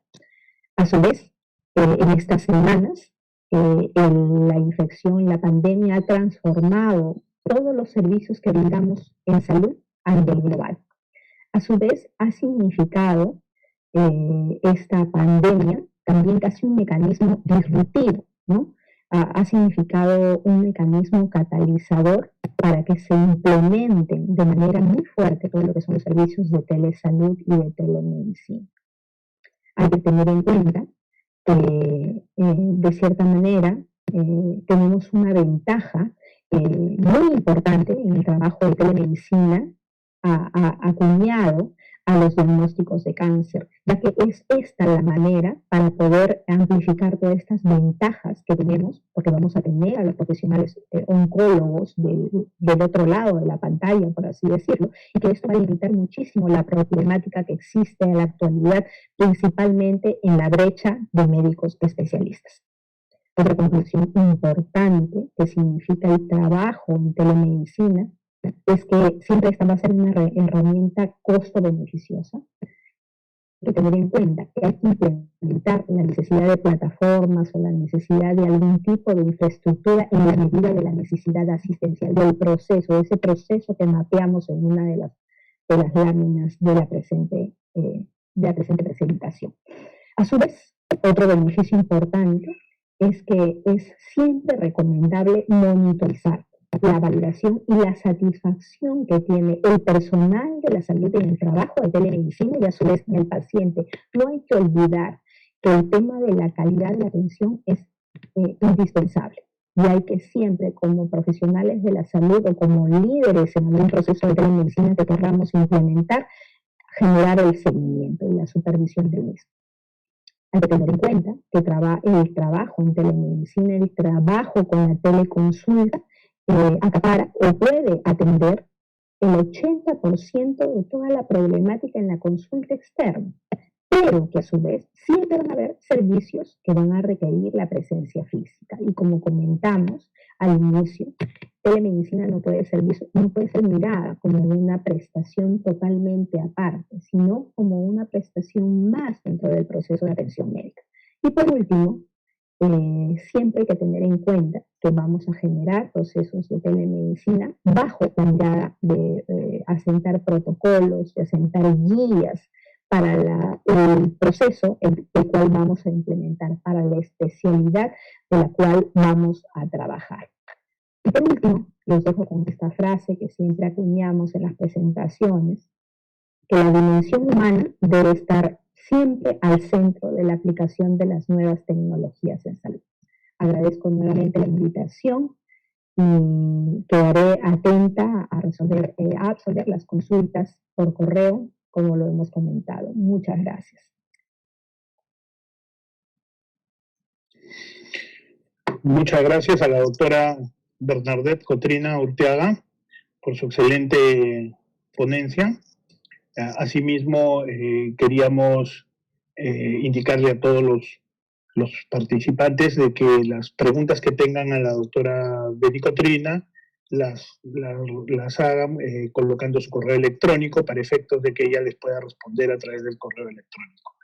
A su vez, en estas semanas, la infección, la pandemia ha transformado todos los servicios que brindamos en salud a nivel global. A su vez, ha significado esta pandemia también casi un mecanismo disruptivo, ¿no? Ha significado un mecanismo catalizador para que se implementen de manera muy fuerte todo lo que son los servicios de telesalud y de telemedicina. Hay que tener en cuenta que, de cierta manera, tenemos una ventaja muy importante en el trabajo de telemedicina acuñado a los diagnósticos de cáncer, ya que es esta la manera para poder amplificar todas estas ventajas que tenemos, porque vamos a tener a los profesionales oncólogos del otro lado de la pantalla, por así decirlo, y que esto va a limitar muchísimo la problemática que existe en la actualidad, principalmente en la brecha de médicos especialistas. Otra conclusión importante que significa el trabajo en telemedicina es que siempre esta va a ser una herramienta costo-beneficiosa, que tener en cuenta que hay que implementar la necesidad de plataformas o la necesidad de algún tipo de infraestructura en la medida de la necesidad asistencial del proceso, de ese proceso que mapeamos en una de las láminas de la presente presentación. A su vez, otro beneficio importante es que es siempre recomendable monitorizar la validación y la satisfacción que tiene el personal de la salud en el trabajo de telemedicina y a su vez el paciente. No hay que olvidar que el tema de la calidad de la atención es indispensable y hay que siempre, como profesionales de la salud o como líderes en algún proceso de telemedicina que queramos implementar, generar el seguimiento y la supervisión del mismo. Hay que tener en cuenta que el trabajo en telemedicina, el trabajo con la teleconsulta, acapara o puede atender el 80% de toda la problemática en la consulta externa, pero que a su vez siempre van a haber servicios que van a requerir la presencia física. Y como comentamos al inicio, telemedicina no puede ser mirada como una prestación totalmente aparte, sino como una prestación más dentro del proceso de atención médica. Y por último, siempre hay que tener en cuenta que vamos a generar procesos de telemedicina bajo la mirada de asentar protocolos, de asentar guías para el proceso el cual vamos a implementar, para la especialidad de la cual vamos a trabajar. Y por último, los dejo con esta frase que siempre acuñamos en las presentaciones, que la dimensión humana debe estar siempre al centro de la aplicación de las nuevas tecnologías en salud. Agradezco nuevamente la invitación y quedaré atenta a resolver las consultas por correo, como lo hemos comentado. Muchas gracias. Muchas gracias a la doctora Bernadette Cotrina Urteaga por su excelente ponencia. Asimismo, queríamos indicarle a todos los participantes de que las preguntas que tengan a la doctora Betty Cotrina las hagan colocando su correo electrónico para efectos de que ella les pueda responder a través del correo electrónico.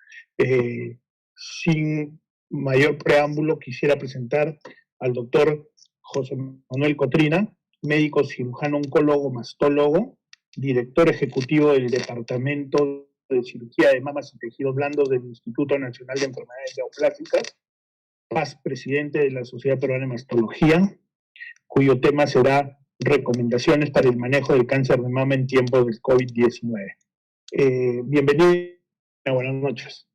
Sin mayor preámbulo, quisiera presentar al doctor José Manuel Cotrina, médico cirujano oncólogo mastólogo, director ejecutivo del Departamento de Cirugía de Mamas y Tejidos Blandos del Instituto Nacional de Enfermedades Neoplásicas, presidente de la Sociedad Peruana de Mastología, cuyo tema será recomendaciones para el manejo del cáncer de mama en tiempos del COVID-19. Bienvenido, buenas noches.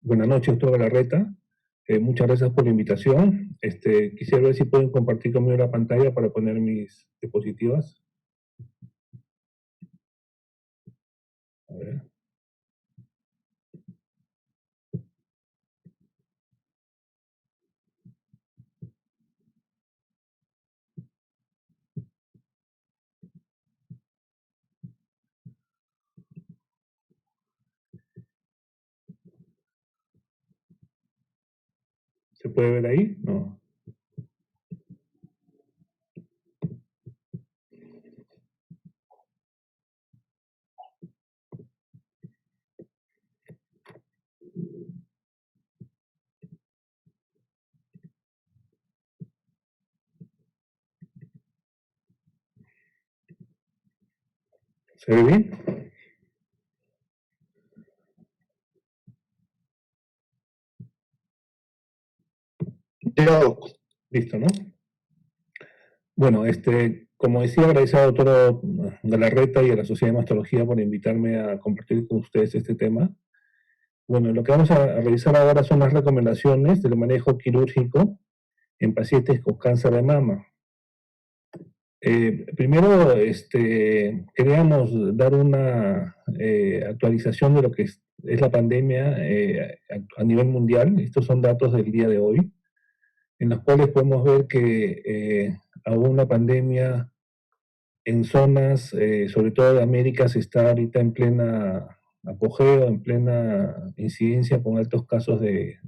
Buenas noches, doctor Galarreta. Muchas gracias por la invitación. Quisiera ver si pueden compartir conmigo la pantalla para poner mis diapositivas. A ver. ¿Se puede ver ahí? No. ¿Se ve bien? Listo, ¿no? Bueno, como decía, agradecer al doctor Galarreta y a la Sociedad de Mastología por invitarme a compartir con ustedes este tema. Bueno, lo que vamos a realizar ahora son las recomendaciones del manejo quirúrgico en pacientes con cáncer de mama. Primero, queríamos dar una actualización de lo que es la pandemia a nivel mundial. Estos son datos del día de hoy, en los cuales podemos ver que aún la pandemia en zonas, sobre todo de América, se está ahorita en plena apogeo, en plena incidencia con altos casos de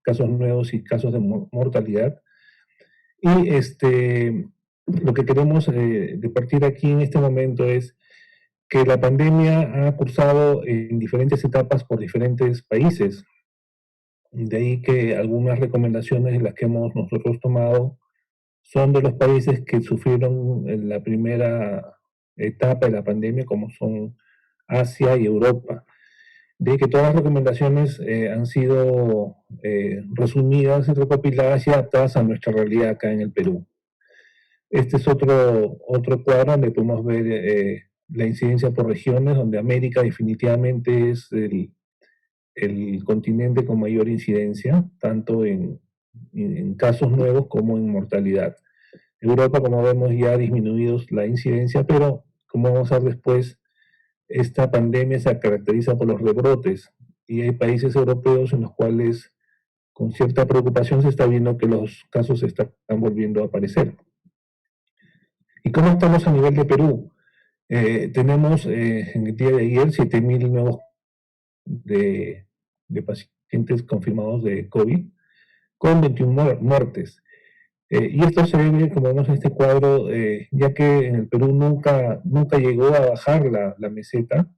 casos nuevos y casos de mortalidad. Y lo que queremos de partir aquí en este momento es que la pandemia ha cursado en diferentes etapas por diferentes países. De ahí que algunas recomendaciones de las que hemos nosotros tomado son de los países que sufrieron en la primera etapa de la pandemia, como son Asia y Europa. De ahí que todas las recomendaciones han sido resumidas y recopiladas y adaptadas a nuestra realidad acá en el Perú. Este es otro cuadro donde podemos ver la incidencia por regiones, donde América definitivamente es el continente con mayor incidencia, tanto en casos nuevos como en mortalidad. Europa, como vemos, ya ha disminuido la incidencia, pero como vamos a ver después, esta pandemia se caracteriza por los rebrotes y hay países europeos en los cuales con cierta preocupación se está viendo que los casos están volviendo a aparecer. ¿Y cómo estamos a nivel de Perú? Tenemos en el día de ayer 7.000 nuevos de pacientes confirmados de COVID, con 21 muertes. Y esto se ve, como vemos en este cuadro, ya que en el Perú nunca llegó a bajar la meseta,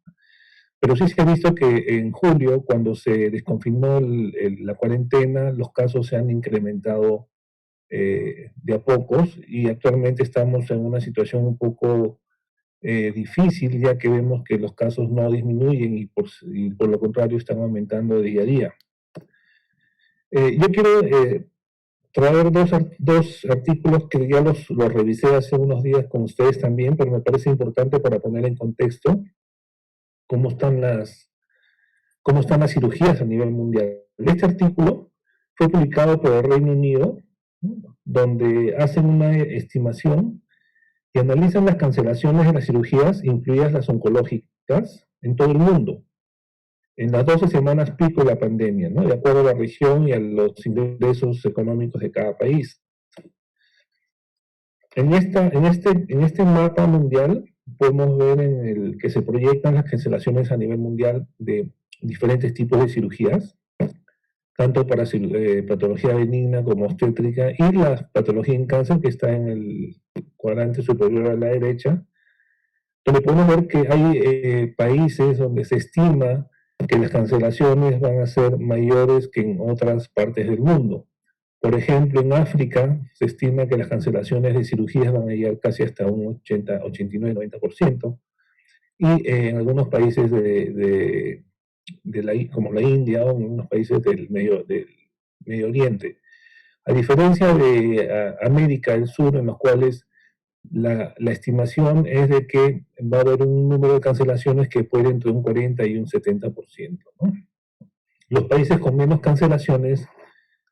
pero sí se ha visto que en julio, cuando se desconfinó la cuarentena, los casos se han incrementado de a pocos y actualmente estamos en una situación un poco difícil, ya que vemos que los casos no disminuyen y por lo contrario están aumentando día a día. Yo quiero traer dos artículos que ya los revisé hace unos días con ustedes también, pero me parece importante para poner en contexto cómo están las cirugías a nivel mundial. Este artículo fue publicado por el Reino Unido, donde hacen una estimación y analizan las cancelaciones de las cirugías, incluidas las oncológicas, en todo el mundo, en las 12 semanas pico de la pandemia, ¿no? De acuerdo a la región y a los ingresos económicos de cada país. En este mapa mundial podemos ver que se proyectan las cancelaciones a nivel mundial de diferentes tipos de cirugías, tanto para patología benigna como obstétrica, y la patología en cáncer, que está en el cuadrante superior a la derecha, donde podemos ver que hay países donde se estima que las cancelaciones van a ser mayores que en otras partes del mundo. Por ejemplo, en África se estima que las cancelaciones de cirugías van a llegar casi hasta un 80, 89, 90%, y en algunos países como la India o en unos países del Medio Oriente. A diferencia de América del Sur, en los cuales la estimación es de que va a haber un número de cancelaciones que puede entre un 40 y un 70%, ¿no? Los países con menos cancelaciones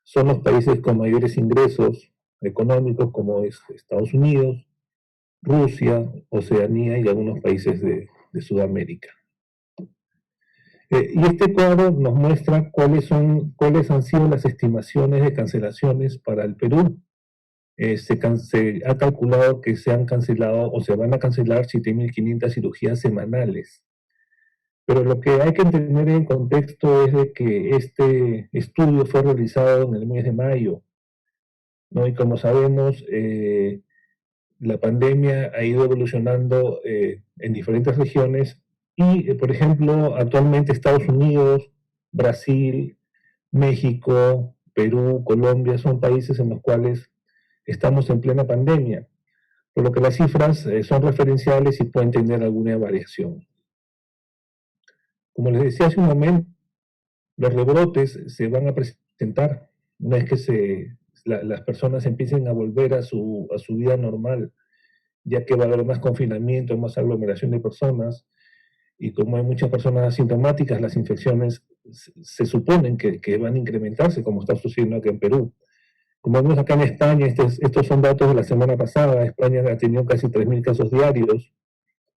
son los países con mayores ingresos económicos, como es Estados Unidos, Rusia, Oceanía y algunos países de Sudamérica. Y este cuadro nos muestra cuáles han sido las estimaciones de cancelaciones para el Perú. Se ha calculado que se han cancelado o se van a cancelar 7.500 cirugías semanales. Pero lo que hay que entender en contexto es de que este estudio fue realizado en el mes de mayo, ¿no? Y como sabemos, la pandemia ha ido evolucionando en diferentes regiones y, por ejemplo, actualmente Estados Unidos, Brasil, México, Perú, Colombia son países en los cuales estamos en plena pandemia, por lo que las cifras son referenciales y pueden tener alguna variación. Como les decía hace un momento, los rebrotes se van a presentar una vez que las personas empiecen a volver a su vida normal, ya que va a haber más confinamiento, más aglomeración de personas, y como hay muchas personas asintomáticas, las infecciones se suponen que van a incrementarse, como está sucediendo aquí en Perú. Como vemos acá en España, estos son datos de la semana pasada. España ha tenido casi 3.000 casos diarios,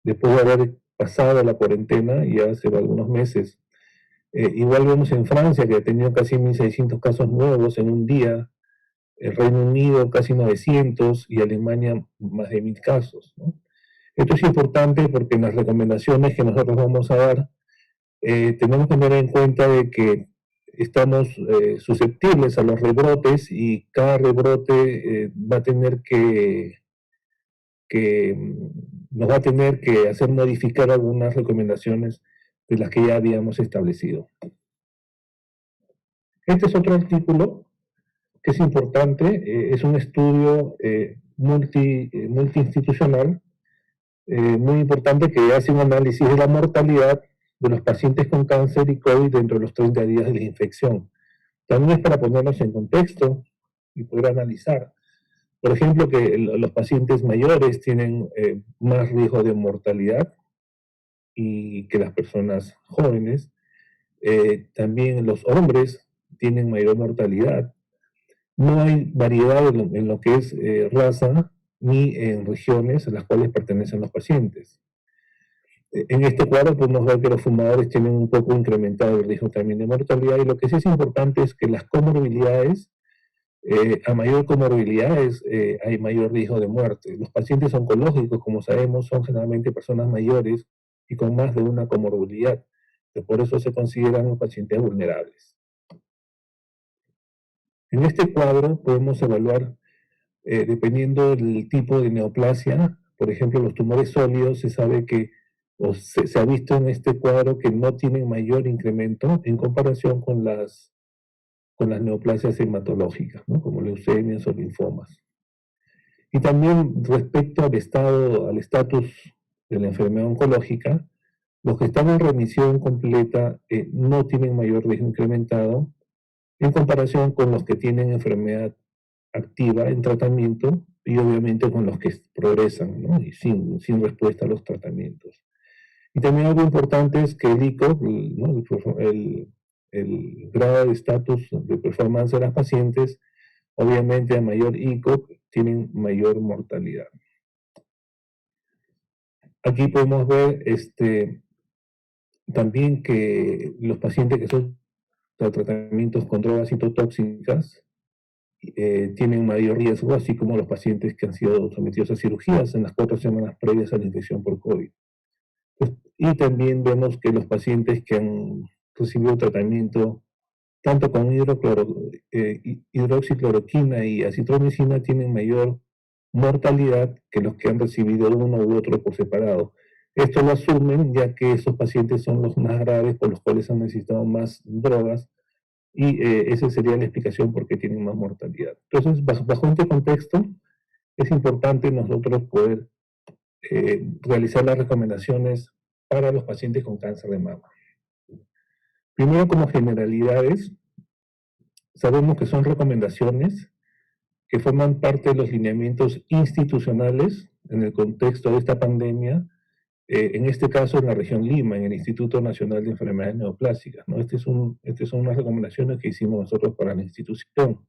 después de haber pasado la cuarentena ya hace algunos meses. Igual vemos en Francia, que ha tenido casi 1.600 casos nuevos en un día, el Reino Unido casi 900 y Alemania más de 1.000 casos, ¿no? Esto es importante porque en las recomendaciones que nosotros vamos a dar, tenemos que tener en cuenta de que estamos susceptibles a los rebrotes y cada rebrote va a tener que nos va a tener que hacer modificar algunas recomendaciones de las que ya habíamos establecido. Este es otro artículo que es importante, es un estudio multiinstitucional muy importante que hace un análisis de la mortalidad de los pacientes con cáncer y COVID dentro de los 30 días de la infección. También es para ponernos en contexto y poder analizar. Por ejemplo, que los pacientes mayores tienen más riesgo de mortalidad y que las personas jóvenes. También los hombres tienen mayor mortalidad. No hay variedad en lo que es raza ni en regiones a las cuales pertenecen los pacientes. En este cuadro podemos ver que los fumadores tienen un poco incrementado el riesgo también de mortalidad, y lo que sí es importante es que las comorbilidades, a mayor comorbilidades hay mayor riesgo de muerte. Los pacientes oncológicos, como sabemos, son generalmente personas mayores y con más de una comorbilidad, que por eso se consideran pacientes vulnerables. En este cuadro podemos evaluar, dependiendo del tipo de neoplasia, por ejemplo, los tumores sólidos, se sabe que, o se ha visto en este cuadro que no tienen mayor incremento en comparación con las neoplasias hematológicas, ¿no? Como leucemias o linfomas. Y también respecto al estatus de la enfermedad oncológica, los que están en remisión completa no tienen mayor riesgo incrementado en comparación con los que tienen enfermedad activa en tratamiento y obviamente con los que progresan, ¿no? Y sin respuesta a los tratamientos. Y también algo importante es que el ICOP, ¿no? el grado de estatus de performance de las pacientes, obviamente a mayor ICOP tienen mayor mortalidad. Aquí podemos ver también que los pacientes que son tratamientos con drogas citotóxicas tienen mayor riesgo, así como los pacientes que han sido sometidos a cirugías en las 4 semanas previas a la infección por COVID. Y también vemos que los pacientes que han recibido tratamiento tanto con hidroxicloroquina y acitromicina tienen mayor mortalidad que los que han recibido uno u otro por separado. Esto lo asumen ya que esos pacientes son los más graves, por los cuales han necesitado más drogas, y esa sería la explicación por qué tienen más mortalidad. Entonces, bajo este contexto, es importante nosotros poder realizar las recomendaciones para los pacientes con cáncer de mama. Primero, como generalidades, sabemos que son recomendaciones que forman parte de los lineamientos institucionales en el contexto de esta pandemia, en este caso en la región Lima, en el Instituto Nacional de Enfermedades Neoplásicas, ¿no? Estas son unas recomendaciones que hicimos nosotros para la institución.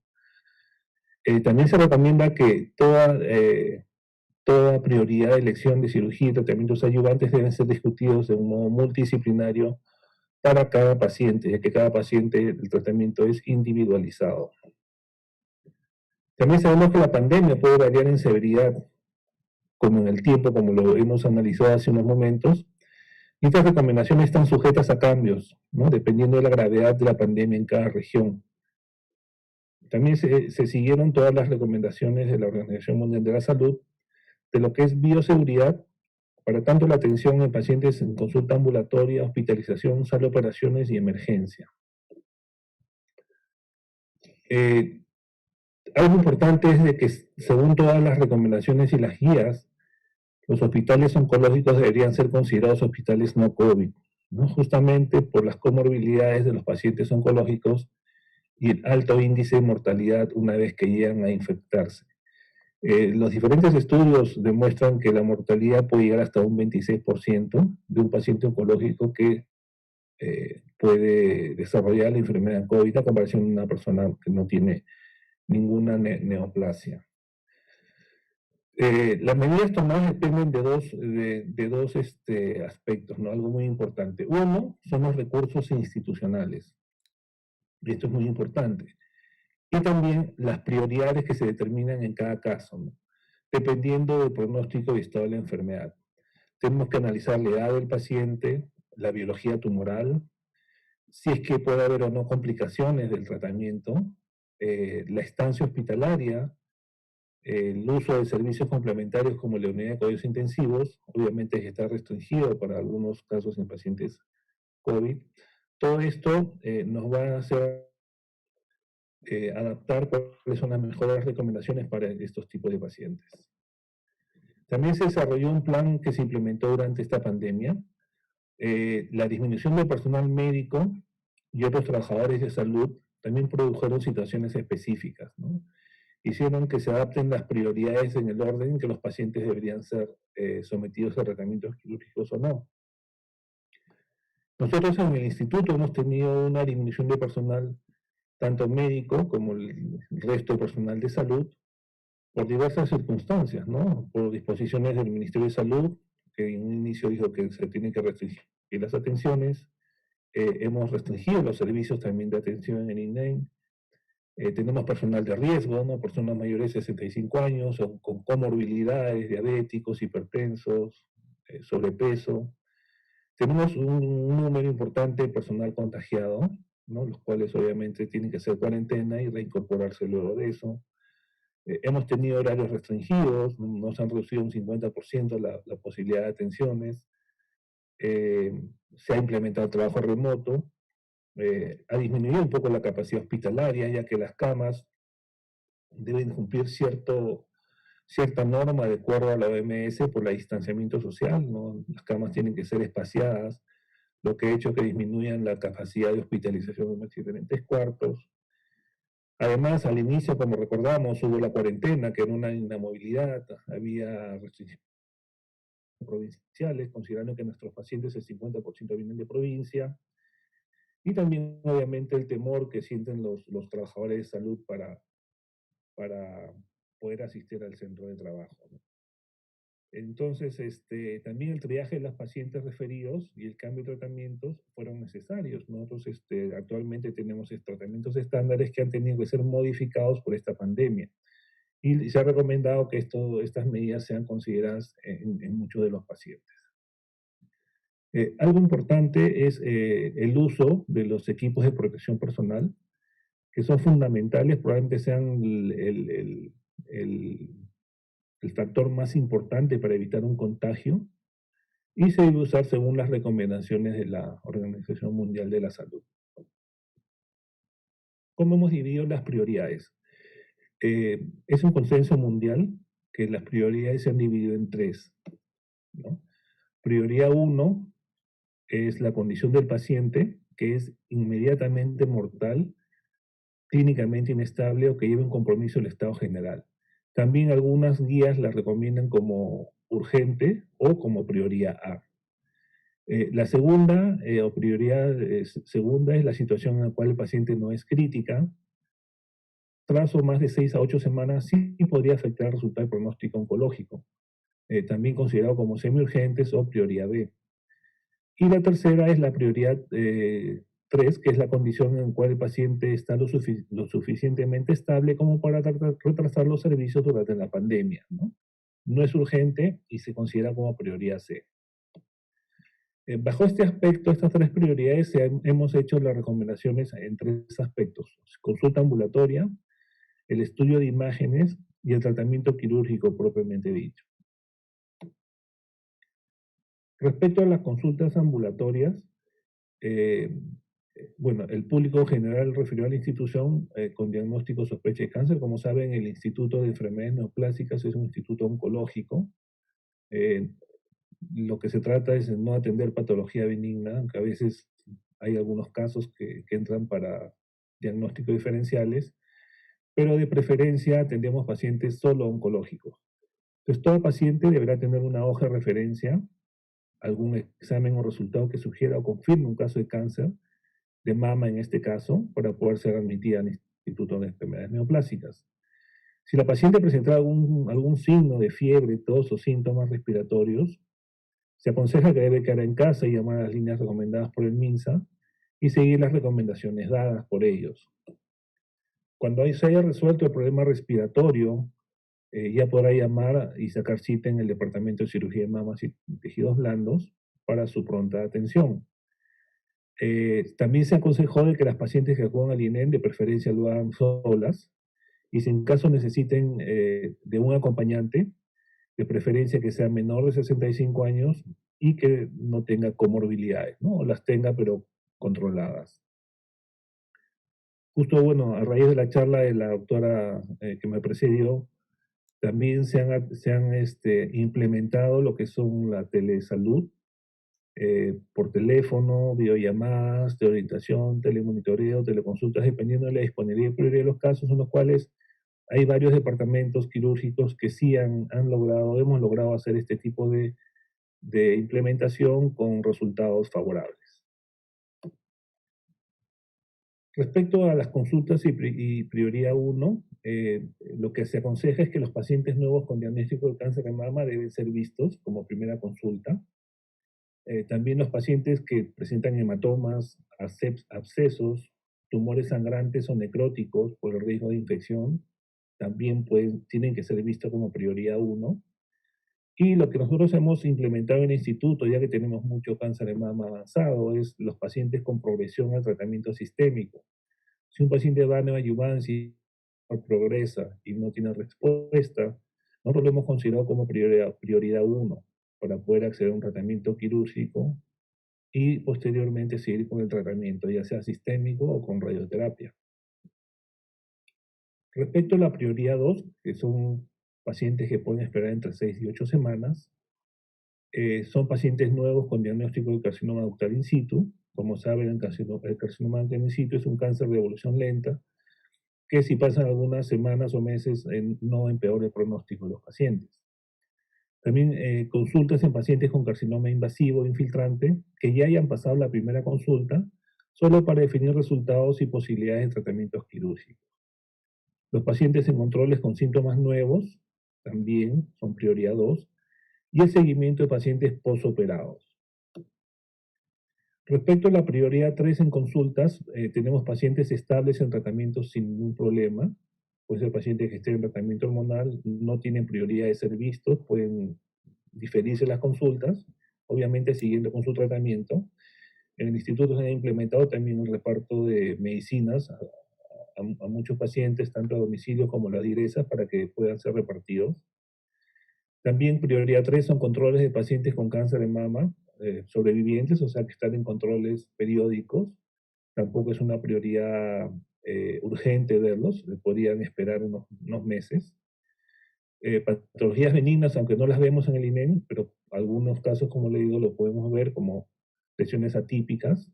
También se recomienda que toda prioridad de elección de cirugía y tratamientos ayudantes deben ser discutidos de un modo multidisciplinario para cada paciente, ya que cada paciente el tratamiento es individualizado. También sabemos que la pandemia puede variar en severidad, como en el tiempo, como lo hemos analizado hace unos momentos, y estas recomendaciones están sujetas a cambios, ¿no? Dependiendo de la gravedad de la pandemia en cada región. También se siguieron todas las recomendaciones de la Organización Mundial de la Salud de lo que es bioseguridad para tanto la atención en pacientes en consulta ambulatoria, hospitalización, sala de operaciones y emergencia. Algo importante es de que, según todas las recomendaciones y las guías, los hospitales oncológicos deberían ser considerados hospitales no COVID, ¿no? Justamente por las comorbilidades de los pacientes oncológicos y el alto índice de mortalidad una vez que llegan a infectarse. Los diferentes estudios demuestran que la mortalidad puede llegar hasta un 26% de un paciente oncológico que puede desarrollar la enfermedad COVID a comparación de una persona que no tiene ninguna neoplasia. Las medidas tomadas dependen de dos aspectos, ¿no? Algo muy importante. Uno, son los recursos institucionales. Y esto es muy importante. Y también las prioridades que se determinan en cada caso, ¿no? Dependiendo del pronóstico y estado de la enfermedad. Tenemos que analizar la edad del paciente, la biología tumoral, si es que puede haber o no complicaciones del tratamiento, la estancia hospitalaria, El uso de servicios complementarios como la unidad de cuidados intensivos, obviamente está restringido para algunos casos en pacientes COVID. Todo esto nos va a hacer adaptar cuáles son las mejores recomendaciones para estos tipos de pacientes. También se desarrolló un plan que se implementó durante esta pandemia. La disminución del personal médico y otros trabajadores de salud también produjeron situaciones específicas, ¿no? Hicieron que se adapten las prioridades en el orden en que los pacientes deberían ser sometidos a tratamientos quirúrgicos o no. Nosotros en el instituto hemos tenido una disminución de personal, tanto médico como el resto de personal de salud, por diversas circunstancias, ¿no? Por disposiciones del Ministerio de Salud, que en un inicio dijo que se tienen que restringir las atenciones. Hemos restringido los servicios también de atención en el INEM. Tenemos personal de riesgo, ¿no? Personas mayores de 65 años o con comorbilidades, diabéticos, hipertensos, sobrepeso. Tenemos un número importante de personal contagiado, ¿no? Los cuales obviamente tienen que hacer cuarentena y reincorporarse luego de eso. Hemos tenido horarios restringidos, nos han reducido un 50% la posibilidad de atenciones. Se ha implementado el trabajo remoto. Ha disminuido un poco la capacidad hospitalaria, ya que las camas deben cumplir cierta norma de acuerdo a la OMS por el distanciamiento social, ¿no? Las camas tienen que ser espaciadas, lo que ha hecho que disminuyan la capacidad de hospitalización en diferentes cuartos. Además, al inicio, como recordamos, hubo la cuarentena, que era una inamovilidad, había restricciones provinciales, considerando que nuestros pacientes el 50% vienen de provincia, y también obviamente el temor que sienten los trabajadores de salud para poder asistir al centro de trabajo, ¿no? Entonces, también el triaje de los pacientes referidos y el cambio de tratamientos fueron necesarios. Nosotros actualmente tenemos tratamientos estándares que han tenido que ser modificados por esta pandemia. Y se ha recomendado que estas medidas sean consideradas en muchos de los pacientes. Algo importante es el uso de los equipos de protección personal, que son fundamentales, probablemente sean el factor más importante para evitar un contagio, y se debe usar según las recomendaciones de la Organización Mundial de la Salud. ¿Cómo hemos dividido las prioridades? Es un consenso mundial que las prioridades se han dividido en tres, ¿no? Prioridad 1 es la condición del paciente, que es inmediatamente mortal, clínicamente inestable o que lleve un compromiso del estado general. También algunas guías la recomiendan como urgente o como prioridad A. La segunda o prioridad segunda es la situación en la cual el paciente no es crítica. Tras o más de 6 a 8 semanas sí podría afectar el resultado del pronóstico oncológico, también considerado como semiurgentes o prioridad B. Y la tercera es la prioridad 3, que es la condición en la cual el paciente está lo suficientemente estable como para retrasar los servicios durante la pandemia, ¿no? No es urgente y se considera como prioridad C. Bajo este aspecto, estas tres prioridades, hemos hecho las recomendaciones en tres aspectos: consulta ambulatoria, el estudio de imágenes y el tratamiento quirúrgico propiamente dicho. Respecto a las consultas ambulatorias, bueno, el público general refirió a la institución con diagnóstico sospecha de cáncer. Como saben, el Instituto de Enfermedades Neoplásicas es un instituto oncológico. Lo que se trata es de no atender patología benigna, aunque a veces hay algunos casos que entran para diagnósticos diferenciales, pero de preferencia atendemos pacientes solo oncológicos. Entonces, todo paciente deberá tener una hoja de referencia, algún examen o resultado que sugiera o confirme un caso de cáncer de mama en este caso, para poder ser admitida al Instituto de Enfermedades Neoplásicas. Si la paciente presenta algún signo de fiebre, tos o síntomas respiratorios, se aconseja que debe quedar en casa y llamar a las líneas recomendadas por el MINSA y seguir las recomendaciones dadas por ellos. Cuando se haya resuelto el problema respiratorio, ya podrá llamar y sacar cita en el Departamento de Cirugía de Mamas y Tejidos Blandos para su pronta atención. También se aconsejó de que las pacientes que acudan al INEM de preferencia lo hagan solas y si en caso necesiten de un acompañante, de preferencia que sea menor de 65 años y que no tenga comorbilidades, ¿no? O las tenga pero controladas. Justo, bueno, a raíz de la charla de la doctora que me precedió, también se han implementado lo que son la telesalud, por teléfono, videollamadas, de orientación, telemonitoreo, teleconsultas, dependiendo de la disponibilidad y prioridad de los casos en los cuales hay varios departamentos quirúrgicos que sí hemos logrado hacer este tipo de implementación con resultados favorables. Respecto a las consultas y prioridad 1, lo que se aconseja es que los pacientes nuevos con diagnóstico de cáncer de mama deben ser vistos como primera consulta. También los pacientes que presentan hematomas, abscesos, tumores sangrantes o necróticos por el riesgo de infección, también tienen que ser vistos como prioridad 1. Y lo que nosotros hemos implementado en el instituto, ya que tenemos mucho cáncer de mama avanzado, es los pacientes con progresión al tratamiento sistémico. Si un paciente va a neoadyuvancia y progresa y no tiene respuesta, nosotros lo hemos considerado como prioridad 1 para poder acceder a un tratamiento quirúrgico y posteriormente seguir con el tratamiento, ya sea sistémico o con radioterapia. Respecto a la prioridad 2, que son pacientes que pueden esperar entre 6 y 8 semanas, son pacientes nuevos con diagnóstico de carcinoma ductal in situ. Como saben, el carcinoma ductal in situ es un cáncer de evolución lenta, que si pasan algunas semanas o meses no empeora el pronóstico de los pacientes. También consultas en pacientes con carcinoma invasivo infiltrante que ya hayan pasado la primera consulta, solo para definir resultados y posibilidades de tratamientos quirúrgicos. Los pacientes en controles con síntomas nuevos también son prioridad 2, y el seguimiento de pacientes posoperados. Respecto a la prioridad 3 en consultas, tenemos pacientes estables en tratamiento sin ningún problema. Puede ser pacientes que estén en tratamiento hormonal, no tienen prioridad de ser vistos, pueden diferirse las consultas, obviamente siguiendo con su tratamiento. En el instituto se ha implementado también el reparto de medicinas a muchos pacientes, tanto a domicilio como a las diresas, para que puedan ser repartidos. También prioridad 3 son controles de pacientes con cáncer de mama, sobrevivientes, o sea que están en controles periódicos. Tampoco es una prioridad urgente verlos, podrían esperar unos meses. Patologías benignas, aunque no las vemos en el INEM, pero algunos casos, como le digo, lo podemos ver como lesiones atípicas.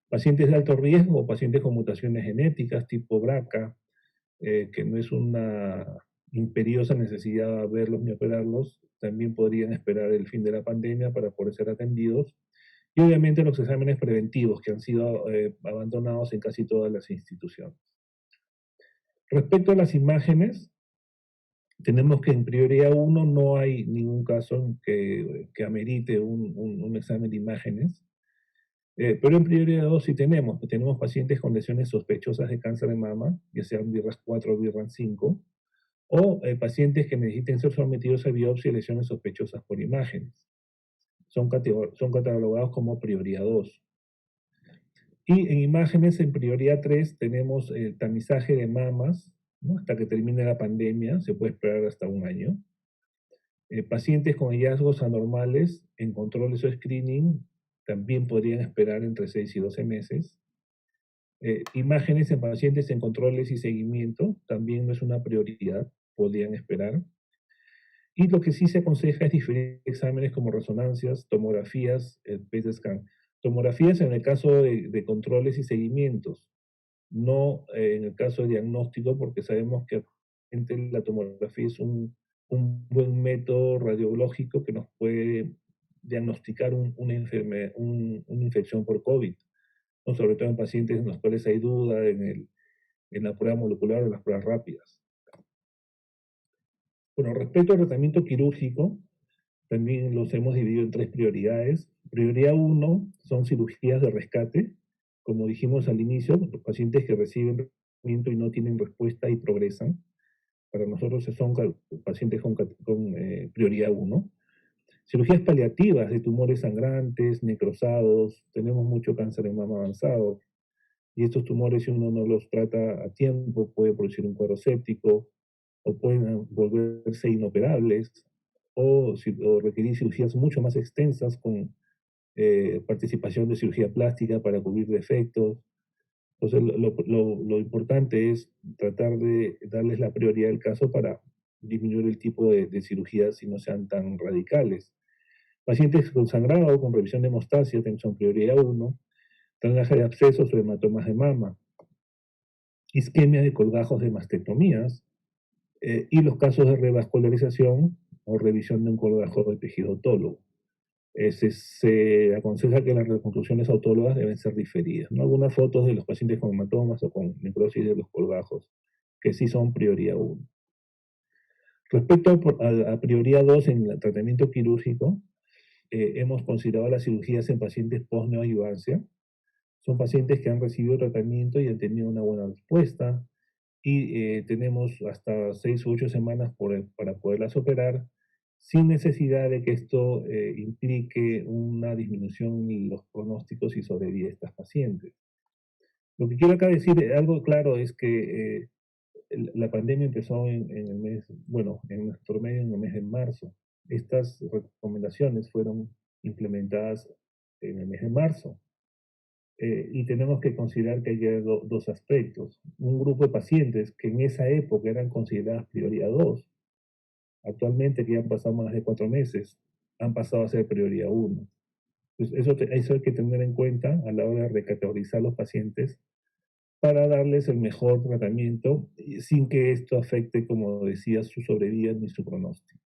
Pacientes de alto riesgo o pacientes con mutaciones genéticas tipo BRCA, que no es una imperiosa necesidad verlos ni operarlos, también podrían esperar el fin de la pandemia para poder ser atendidos. Y obviamente los exámenes preventivos que han sido abandonados en casi todas las instituciones. Respecto a las imágenes, tenemos que en prioridad 1 no hay ningún caso que amerite un examen de imágenes. Pero en prioridad 2 sí tenemos pacientes con lesiones sospechosas de cáncer de mama, ya sean BRAF 4 o BRAF 5, o pacientes que necesiten ser sometidos a biopsia y lesiones sospechosas por imágenes. Son catalogados como prioridad 2. Y en imágenes, en prioridad 3, tenemos el tamizaje de mamas, ¿no? Hasta que termine la pandemia, se puede esperar hasta un año. Pacientes con hallazgos anormales en controles o screening también podrían esperar entre 6 y 12 meses. Imágenes en pacientes en controles y seguimiento también no es una prioridad, podrían esperar. Y lo que sí se aconseja es diferentes exámenes como resonancias, tomografías, PET scan. Tomografías en el caso de controles y seguimientos, no en el caso de diagnóstico, porque sabemos que la tomografía es un buen método radiológico que nos puede diagnosticar una infección por COVID, ¿no? Sobre todo en pacientes en los cuales hay duda en la prueba molecular o en las pruebas rápidas. Bueno, respecto al tratamiento quirúrgico, también los hemos dividido en 3 prioridades. Prioridad 1 son cirugías de rescate. Como dijimos al inicio, los pacientes que reciben tratamiento y no tienen respuesta y progresan, para nosotros son pacientes con prioridad 1. Cirugías paliativas de tumores sangrantes, necrosados, tenemos mucho cáncer de mama avanzado. Y estos tumores, si uno no los trata a tiempo, puede producir un cuadro séptico o pueden volverse inoperables o requerir cirugías mucho más extensas con participación de cirugía plástica para cubrir defectos. Entonces, lo importante es tratar de darles la prioridad del caso para disminuir el tipo de cirugías y no sean tan radicales. Pacientes con sangrado o con revisión de hemostasia también son prioridad 1, drenaje de abscesos o hematomas de mama, isquemia de colgajos de mastectomías y los casos de revascularización o revisión de un colgajo de tejido autólogo. Se aconseja que las reconstrucciones autólogas deben ser diferidas, ¿no? Algunas fotos de los pacientes con hematomas o con necrosis de los colgajos, que sí son prioridad 1. Respecto a prioridad 2 en el tratamiento quirúrgico, hemos considerado las cirugías en pacientes post-neoadjuvancia. Son pacientes que han recibido tratamiento y han tenido una buena respuesta y tenemos hasta 6 u 8 semanas para poderlas operar sin necesidad de que esto implique una disminución en los pronósticos y sobrevida de estas pacientes. Lo que quiero acá decir, algo claro, es que la pandemia empezó en el mes, bueno, en nuestro medio en el mes de marzo. Estas recomendaciones fueron implementadas en el mes de marzo. Y tenemos que considerar que hay dos aspectos. Un grupo de pacientes que en esa época eran consideradas prioridad 2, actualmente que ya han pasado más de 4 meses, han pasado a ser prioridad 1. Entonces, eso hay que tener en cuenta a la hora de recategorizar los pacientes para darles el mejor tratamiento sin que esto afecte, como decía, su sobrevida ni su pronóstico.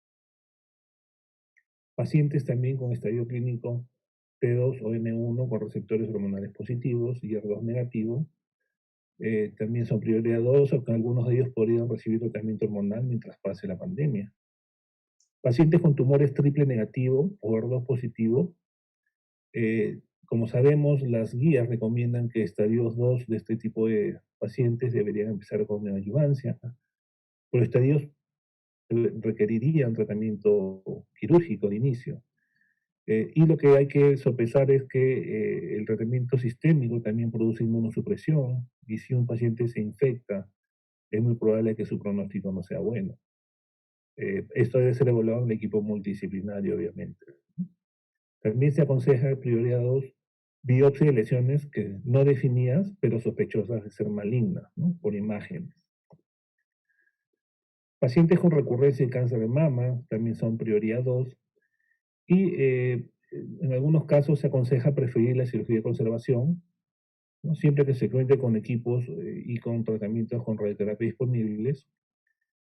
Pacientes también con estadio clínico T2 o N1 con receptores hormonales positivos y R2 negativo, también son prioridad 2, aunque algunos de ellos podrían recibir tratamiento hormonal mientras pase la pandemia. Pacientes con tumores triple negativo o R2 positivo, como sabemos, las guías recomiendan que estadios 2 de este tipo de pacientes deberían empezar con neoadjuvancia, pero estadios requerirían tratamiento quirúrgico de inicio. Y lo que hay que sopesar es que el tratamiento sistémico también produce inmunosupresión y si un paciente se infecta, es muy probable que su pronóstico no sea bueno. Esto debe ser evaluado en el equipo multidisciplinario, obviamente. También se aconseja prioridad 2, biopsia de lesiones que no definidas, pero sospechosas de ser malignas, ¿no? Por imágenes. Pacientes con recurrencia de cáncer de mama también son prioridad 2 y en algunos casos se aconseja preferir la cirugía de conservación, ¿no? Siempre que se cuente con equipos y con tratamientos con radioterapia disponibles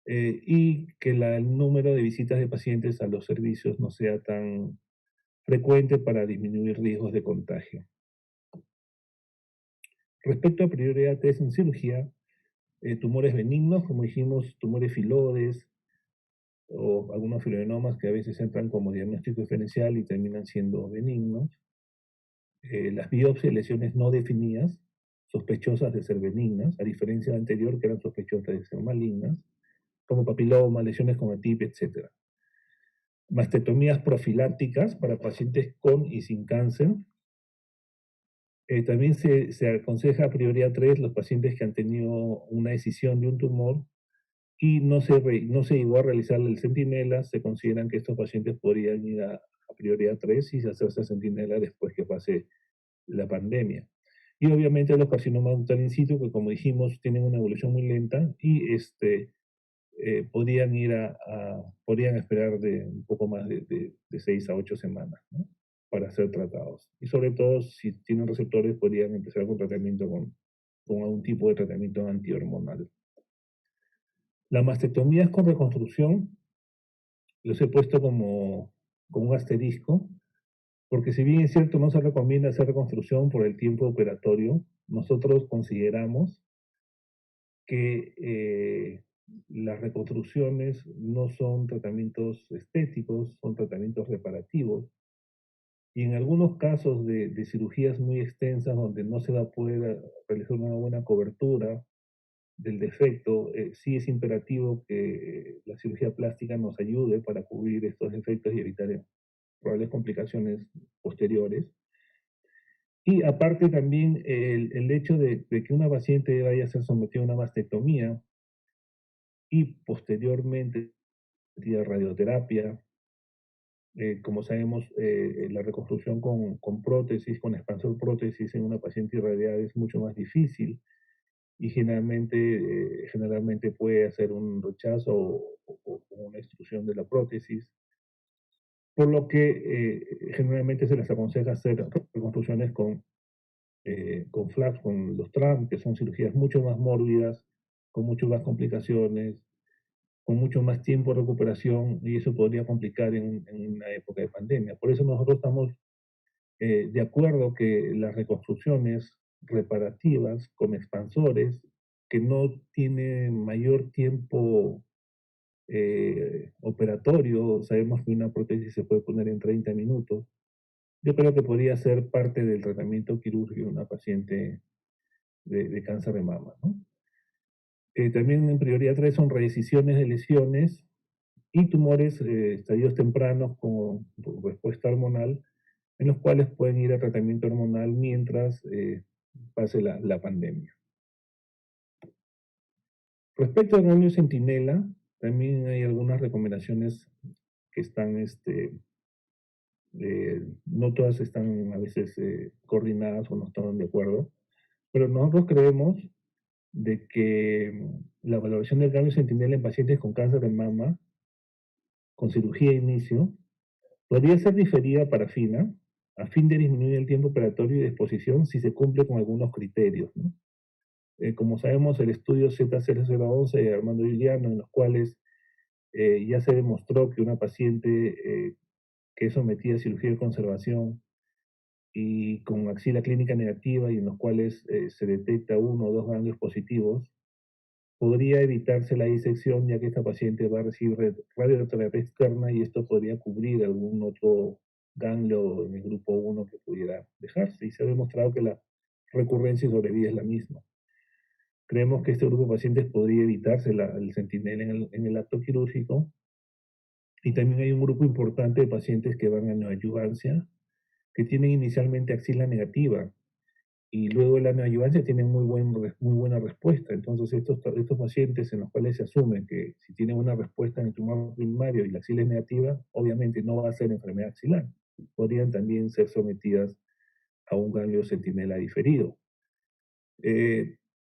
y que el número de visitas de pacientes a los servicios no sea tan frecuente para disminuir riesgos de contagio. Respecto a prioridad 3 en cirugía, tumores benignos, como dijimos, tumores filoides o algunos filodenomas que a veces entran como diagnóstico diferencial y terminan siendo benignos. Las biopsias de lesiones no definidas, sospechosas de ser benignas, a diferencia de anterior que eran sospechosas de ser malignas, como papiloma, lesiones con ATIP, etc. Mastectomías profilácticas para pacientes con y sin cáncer. También se aconseja a prioridad 3 los pacientes que han tenido una escisión de un tumor y no se llegó a realizar el centinela. Se consideran que estos pacientes podrían ir a prioridad 3 y hacerse centinela después que pase la pandemia. Y obviamente los carcinomas ductal in situ, que como dijimos, tienen una evolución muy lenta y podrían esperar de un poco más de 6 a 8 semanas, ¿no? Para ser tratados. Y sobre todo, si tienen receptores, podrían empezar con tratamiento con algún tipo de tratamiento antihormonal. Las mastectomías con reconstrucción, los he puesto como un asterisco, porque si bien es cierto, no se recomienda hacer reconstrucción por el tiempo operatorio, nosotros consideramos que las reconstrucciones no son tratamientos estéticos, son tratamientos reparativos. Y en algunos casos de cirugías muy extensas donde no se va a poder realizar una buena cobertura del defecto, sí es imperativo que la cirugía plástica nos ayude para cubrir estos defectos y evitar probables complicaciones posteriores. Y aparte también el hecho de que una paciente vaya a ser sometida a una mastectomía y posteriormente a radioterapia, como sabemos, la reconstrucción con prótesis, con expansor prótesis en una paciente irradiada es mucho más difícil y generalmente puede hacer un rechazo o una extrusión de la prótesis, por lo que generalmente se les aconseja hacer reconstrucciones con flaps, con los TRAM, que son cirugías mucho más mórbidas, con mucho más complicaciones, con mucho más tiempo de recuperación, y eso podría complicar en una época de pandemia. Por eso nosotros estamos de acuerdo que las reconstrucciones reparativas con expansores, que no tienen mayor tiempo operatorio, sabemos que una prótesis se puede poner en 30 minutos, yo creo que podría ser parte del tratamiento quirúrgico de una paciente de cáncer de mama, ¿no? También en prioridad 3 son reincisiones de lesiones y tumores estadios tempranos con respuesta hormonal, en los cuales pueden ir a tratamiento hormonal mientras pase la pandemia. Respecto al ganglio centinela, también hay algunas recomendaciones que están, no todas están a veces coordinadas o no están de acuerdo, pero nosotros creemos de que la valoración del ganglio centinela en pacientes con cáncer de mama, con cirugía de inicio, podría ser diferida para FINA, a fin de disminuir el tiempo operatorio y de exposición si se cumple con algunos criterios, ¿no? Como sabemos, el estudio Z0011 de Armando Giuliano, en los cuales ya se demostró que una paciente que es sometida a cirugía de conservación y con axila clínica negativa y en los cuales se detecta uno o dos ganglios positivos, podría evitarse la disección, ya que esta paciente va a recibir radioterapia externa y esto podría cubrir algún otro ganglio en el grupo 1 que pudiera dejarse. Y se ha demostrado que la recurrencia y sobrevida es la misma. Creemos que este grupo de pacientes podría evitarse el centinela en el acto quirúrgico. Y también hay un grupo importante de pacientes que van a neoadyuvancia, que tienen inicialmente axila negativa y luego de la neoadyuvancia tienen muy buena respuesta. Entonces estos pacientes en los cuales se asume que si tienen una respuesta en el tumor primario y la axila es negativa, obviamente no va a ser enfermedad axilar. Podrían también ser sometidas a un ganglio centinela diferido.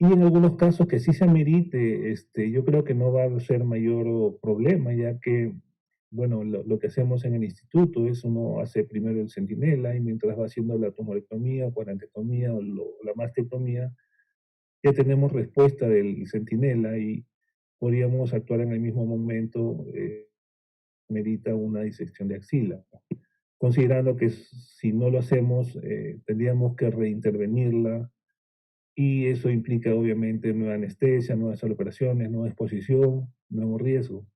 Y en algunos casos que sí se amerite, yo creo que no va a ser mayor problema, ya que, bueno, lo que hacemos en el instituto es uno hace primero el centinela y mientras va haciendo la tumorectomía, o cuadrantectomía o la mastectomía, ya tenemos respuesta del centinela y podríamos actuar en el mismo momento, merita una disección de axila. Considerando que si no lo hacemos, tendríamos que reintervenirla y eso implica obviamente nueva anestesia, nuevas operaciones, nueva exposición, nuevo riesgo.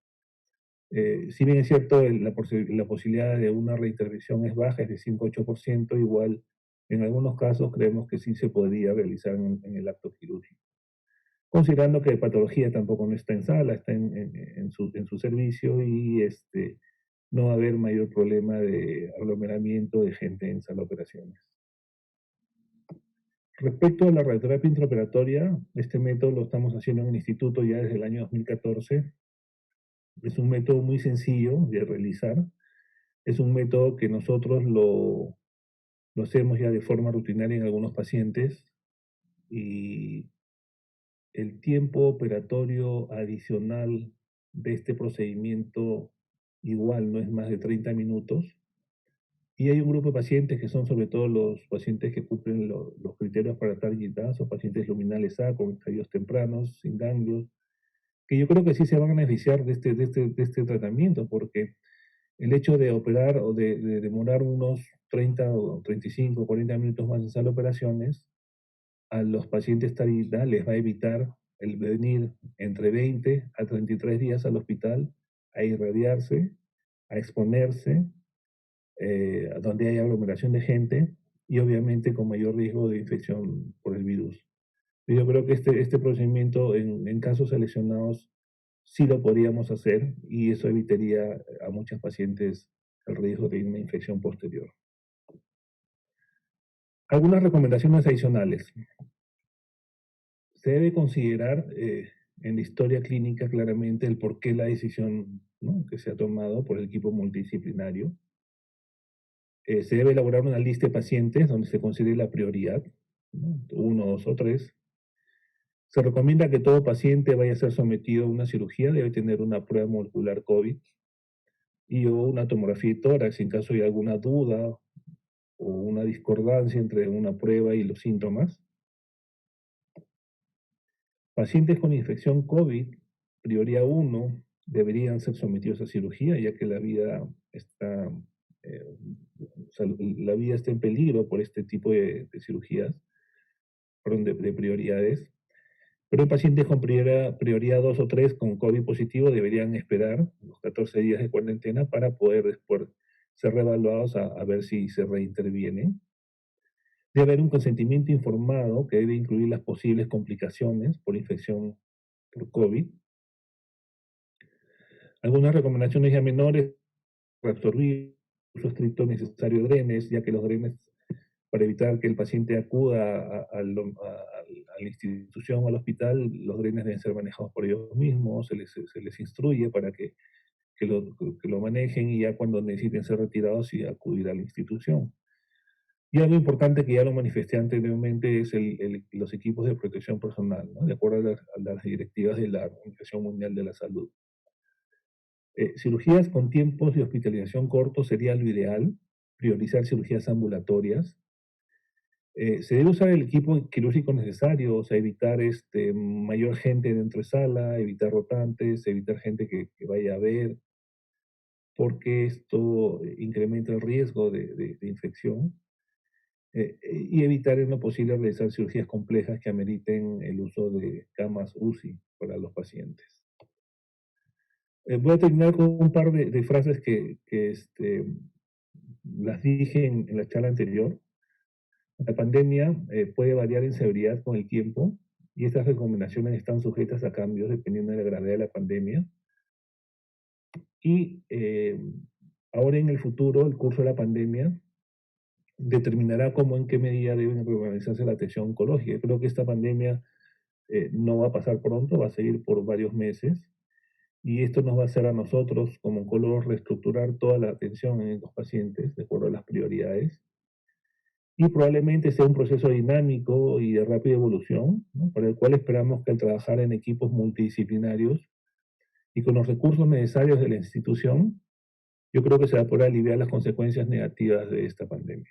Si bien es cierto, la posibilidad de una reintervención es baja, es de 5-8%, igual en algunos casos creemos que sí se podría realizar en el acto quirúrgico. Considerando que patología tampoco no está en sala, está en su servicio y no va a haber mayor problema de aglomeramiento de gente en sala de operaciones. Respecto a la radioterapia intraoperatoria, este método lo estamos haciendo en el instituto ya desde el año 2014. Es un método muy sencillo de realizar. Es un método que nosotros lo hacemos ya de forma rutinaria en algunos pacientes y el tiempo operatorio adicional de este procedimiento igual no es más de 30 minutos. Y hay un grupo de pacientes que son sobre todo los pacientes que cumplen los criterios para target A, son pacientes luminales A con estadios tempranos, sin ganglios, que yo creo que sí se van a beneficiar de este tratamiento, porque el hecho de operar o de demorar unos 30 o 35 o 40 minutos más en sala de operaciones, a los pacientes target A les va a evitar el venir entre 20 a 33 días al hospital a irradiarse, a exponerse, donde hay aglomeración de gente y obviamente con mayor riesgo de infección por el virus. Yo creo que este procedimiento en casos seleccionados sí lo podríamos hacer y eso evitaría a muchos pacientes el riesgo de una infección posterior. Algunas recomendaciones adicionales. Se debe considerar en la historia clínica claramente el por qué la decisión, ¿no?, que se ha tomado por el equipo multidisciplinario. Se debe elaborar una lista de pacientes donde se considere la prioridad, ¿no?, 1, 2 o 3. Se recomienda que todo paciente vaya a ser sometido a una cirugía, debe tener una prueba molecular COVID y o una tomografía de tórax en caso de alguna duda o una discordancia entre una prueba y los síntomas. Pacientes con infección COVID, prioridad 1, deberían ser sometidos a cirugía, ya que la vida está en peligro por este tipo de cirugías, de prioridades. Pero pacientes con prioridad 2 o 3 con COVID positivo deberían esperar los 14 días de cuarentena para poder después ser reevaluados a ver si se reinterviene. Debe haber un consentimiento informado que debe incluir las posibles complicaciones por infección por COVID. Algunas recomendaciones ya menores: reabsorber, uso estricto necesario de drenes, ya que los drenes, para evitar que el paciente acuda a la institución o al hospital, los drenes deben ser manejados por ellos mismos, se les instruye para que lo manejen y ya cuando necesiten ser retirados y acudir a la institución. Y algo importante que ya lo manifesté anteriormente es los equipos de protección personal, ¿no?, de acuerdo a las directivas de la Organización Mundial de la Salud. Cirugías con tiempos de hospitalización cortos sería lo ideal, priorizar cirugías ambulatorias. Se debe usar el equipo quirúrgico necesario, o sea, evitar mayor gente dentro de sala, evitar rotantes, evitar gente que vaya a ver, porque esto incrementa el riesgo de infección. Y evitar en lo posible realizar cirugías complejas que ameriten el uso de camas UCI para los pacientes. Voy a terminar con un par de frases que las dije en la charla anterior. La pandemia puede variar en severidad con el tiempo y estas recomendaciones están sujetas a cambios dependiendo de la gravedad de la pandemia. Y ahora en el futuro, el curso de la pandemia determinará cómo, en qué medida debe prevalecerse la atención oncológica. Creo que esta pandemia no va a pasar pronto, va a seguir por varios meses. Y esto nos va a hacer a nosotros, como oncólogos, reestructurar toda la atención en los pacientes de acuerdo a las prioridades. Y probablemente sea un proceso dinámico y de rápida evolución, ¿no?, para el cual esperamos que al trabajar en equipos multidisciplinarios y con los recursos necesarios de la institución, yo creo que se va a poder aliviar las consecuencias negativas de esta pandemia.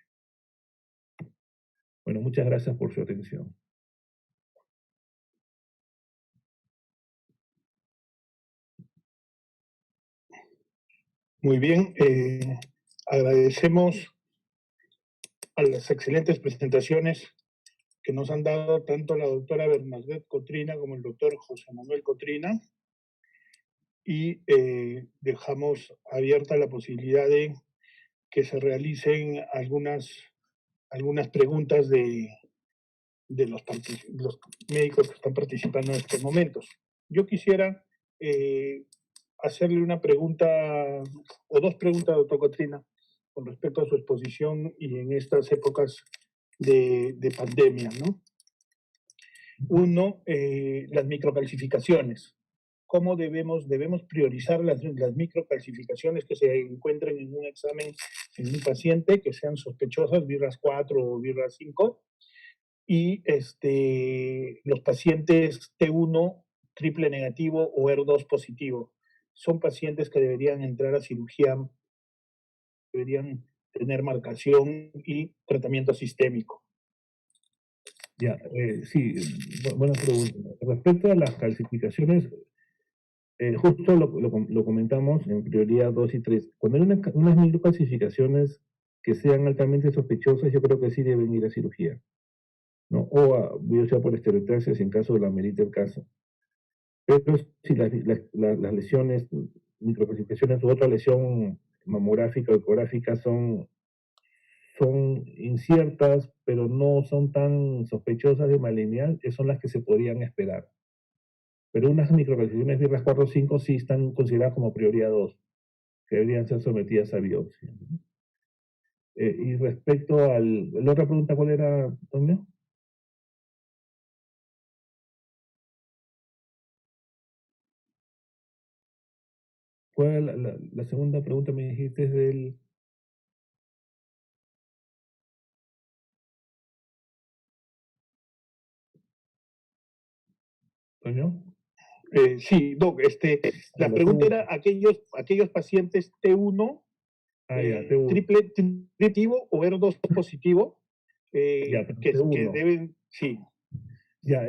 Bueno, muchas gracias por su atención. Muy bien, agradecemos a las excelentes presentaciones que nos han dado tanto la doctora Bernadette Cotrina como el doctor José Manuel Cotrina, y dejamos abierta la posibilidad de que se realicen algunas preguntas de los médicos que están participando en estos momentos. Yo quisiera hacerle una pregunta o dos preguntas, doctor Cotrina, con respecto a su exposición y en estas épocas de pandemia, ¿no? Uno, las microcalcificaciones. ¿Cómo debemos priorizar las microcalcificaciones que se encuentren en un examen en un paciente, que sean sospechosas, BIRAS 4 o BIRAS 5? Y los pacientes T1 triple negativo o ER2 positivo, son pacientes que deberían entrar a cirugía, deberían tener marcación y tratamiento sistémico. Ya, sí, buena pregunta. Respecto a las calcificaciones, justo lo comentamos en prioridad 2 y 3. Cuando hay unas microcalcificaciones que sean altamente sospechosas, yo creo que sí deben ir a cirugía, ¿no? O a biopsia por estereotaxia si en caso de la merite el caso. Pero si las lesiones, microcalcificaciones u otra lesión mamográfica o ecográfica son inciertas, pero no son tan sospechosas de malignidad, son las que se podrían esperar. Pero unas microcalcificaciones BIRAS 4 o 5 sí están consideradas como prioridad 2, que deberían ser sometidas a biopsia. Y respecto la otra pregunta, ¿cuál era, Antonio? ¿Cuál era la segunda pregunta? Me dijiste del... ¿Antonio? Sí, Doc, la pregunta era aquellos pacientes T1, ya, T1. triple positivo o ER2 positivo, Ya, que T1. deben, sí. Ya,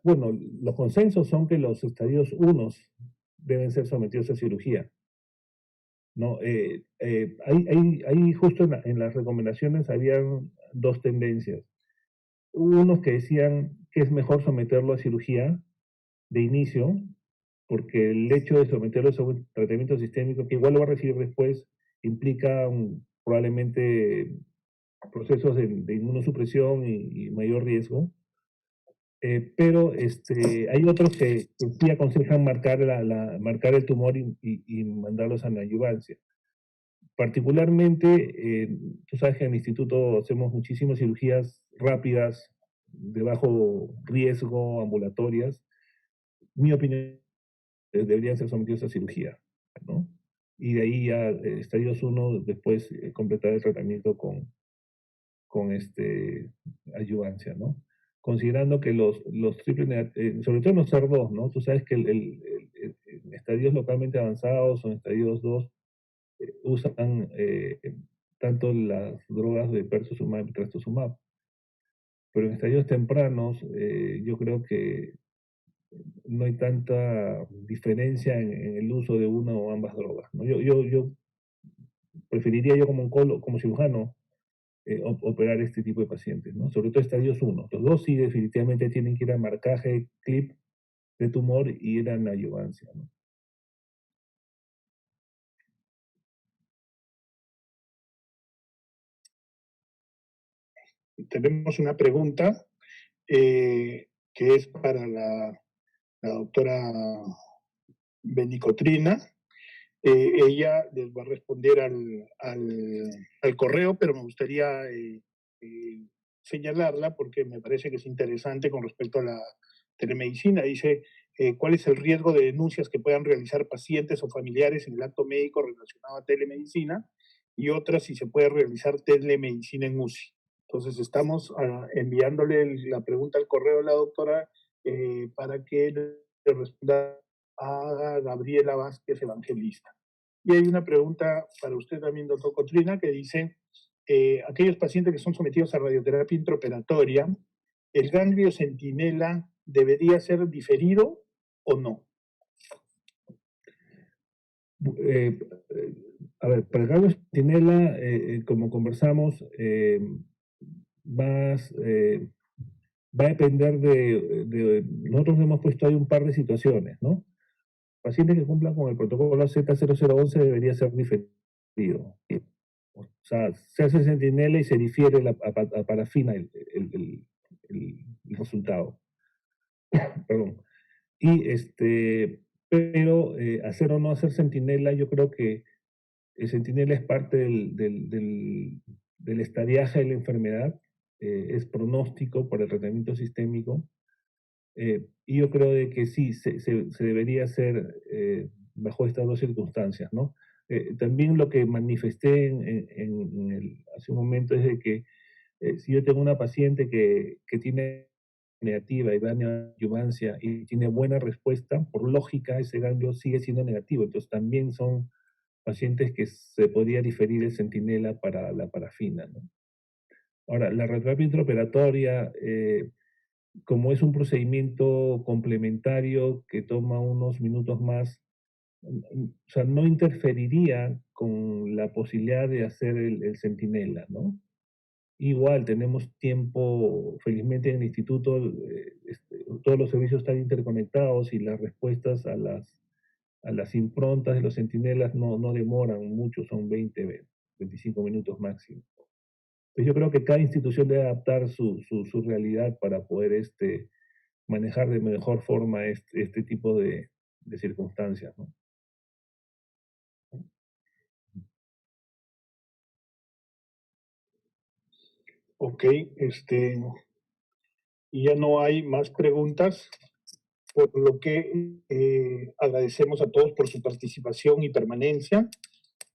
bueno, los consensos son que los estadios 1 deben ser sometidos a cirugía. ¿No? Hay justo en las recomendaciones habían dos tendencias. Unos que decían que es mejor someterlo a cirugía de inicio, porque el hecho de someterlo a un tratamiento sistémico, que igual lo va a recibir después, implica probablemente procesos de inmunosupresión y mayor riesgo. Pero hay otros que sí aconsejan marcar el tumor y mandarlos a la adyuvancia. Particularmente, tú sabes que en el instituto hacemos muchísimas cirugías rápidas, de bajo riesgo, ambulatorias. Mi opinión, deberían ser sometidos a cirugía, ¿no? Y de ahí ya, estadios 1, después completar el tratamiento con adyuvancia, ¿no? Considerando que los triple sobre todo en los SER2, ¿no? Tú sabes que en estadios localmente avanzados o en estadios 2, usan tanto las drogas de pertuzumab y trastuzumab. Pero en estadios tempranos, yo creo que no hay tanta diferencia en el uso de una o ambas drogas, ¿no? Yo preferiría como oncólogo, como cirujano, operar este tipo de pacientes, ¿no? Sobre todo estadios 1. Los 2 sí definitivamente tienen que ir a marcaje clip de tumor y ir a la adyuvancia, ¿no? Tenemos una pregunta que es para la doctora Benicotrina. Ella les va a responder al correo, pero me gustaría señalarla porque me parece que es interesante con respecto a la telemedicina. Dice, ¿cuál es el riesgo de denuncias que puedan realizar pacientes o familiares en el acto médico relacionado a telemedicina? Y otra, si se puede realizar telemedicina en UCI. Entonces, estamos enviándole la pregunta al correo a la doctora para que le responda a Gabriela Vázquez Evangelista. Y hay una pregunta para usted también, doctor Cotrina, que dice, aquellos pacientes que son sometidos a radioterapia intraoperatoria, ¿el ganglio centinela debería ser diferido o no? A ver, para el ganglio centinela, como conversamos, va a depender nosotros hemos puesto ahí un par de situaciones, ¿no? Pacientes que cumplan con el protocolo Z0011 debería ser diferido. O sea, se hace centinela y se difiere a parafina el resultado. Perdón. Y pero hacer o no hacer centinela, yo creo que el centinela es parte del estadiaje de la enfermedad, es pronóstico por el tratamiento sistémico. Y yo creo de que sí, se debería hacer bajo estas dos circunstancias, ¿no? También lo que manifesté hace un momento es de que si yo tengo una paciente que tiene negativa y va a adyuvancia y tiene buena respuesta, por lógica ese ganglio sigue siendo negativo. Entonces también son pacientes que se podría diferir el centinela para la parafina, ¿no? Ahora, la radioterapia intraoperatoria, como es un procedimiento complementario que toma unos minutos más, o sea, no interferiría con la posibilidad de hacer el centinela, ¿no? Igual tenemos tiempo, felizmente en el instituto, todos los servicios están interconectados y las respuestas a las improntas de los centinelas no demoran mucho, son 25 minutos máximo. Entonces yo creo que cada institución debe adaptar su realidad para poder manejar de mejor forma este tipo de circunstancias, ¿no? Ok, y ya no hay más preguntas, por lo que agradecemos a todos por su participación y permanencia.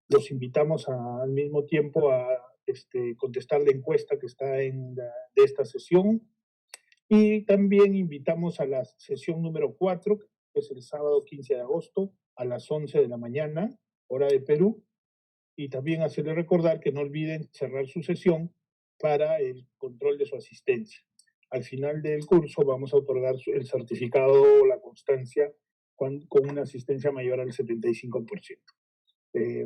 Los invitamos al mismo tiempo a contestar la encuesta que está de esta sesión. Y también invitamos a la sesión número 4, que es el sábado 15 de agosto, a las 11 de la mañana, hora de Perú. Y también hacerles recordar que no olviden cerrar su sesión para el control de su asistencia. Al final del curso vamos a otorgar el certificado o la constancia con una asistencia mayor al 75%.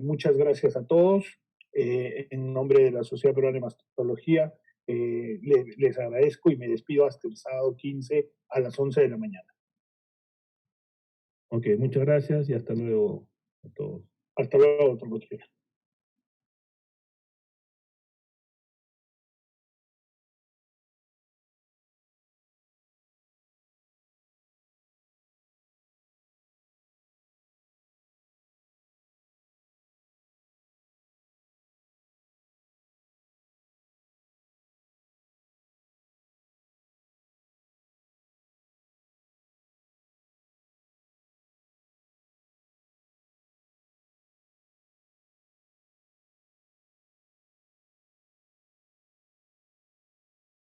Muchas gracias a todos. En nombre de la Sociedad Peruana de Mastología, les agradezco y me despido hasta el sábado 15 a las 11 de la mañana. Ok, muchas gracias y hasta luego a todos. Hasta luego, doctor Gutiérrez.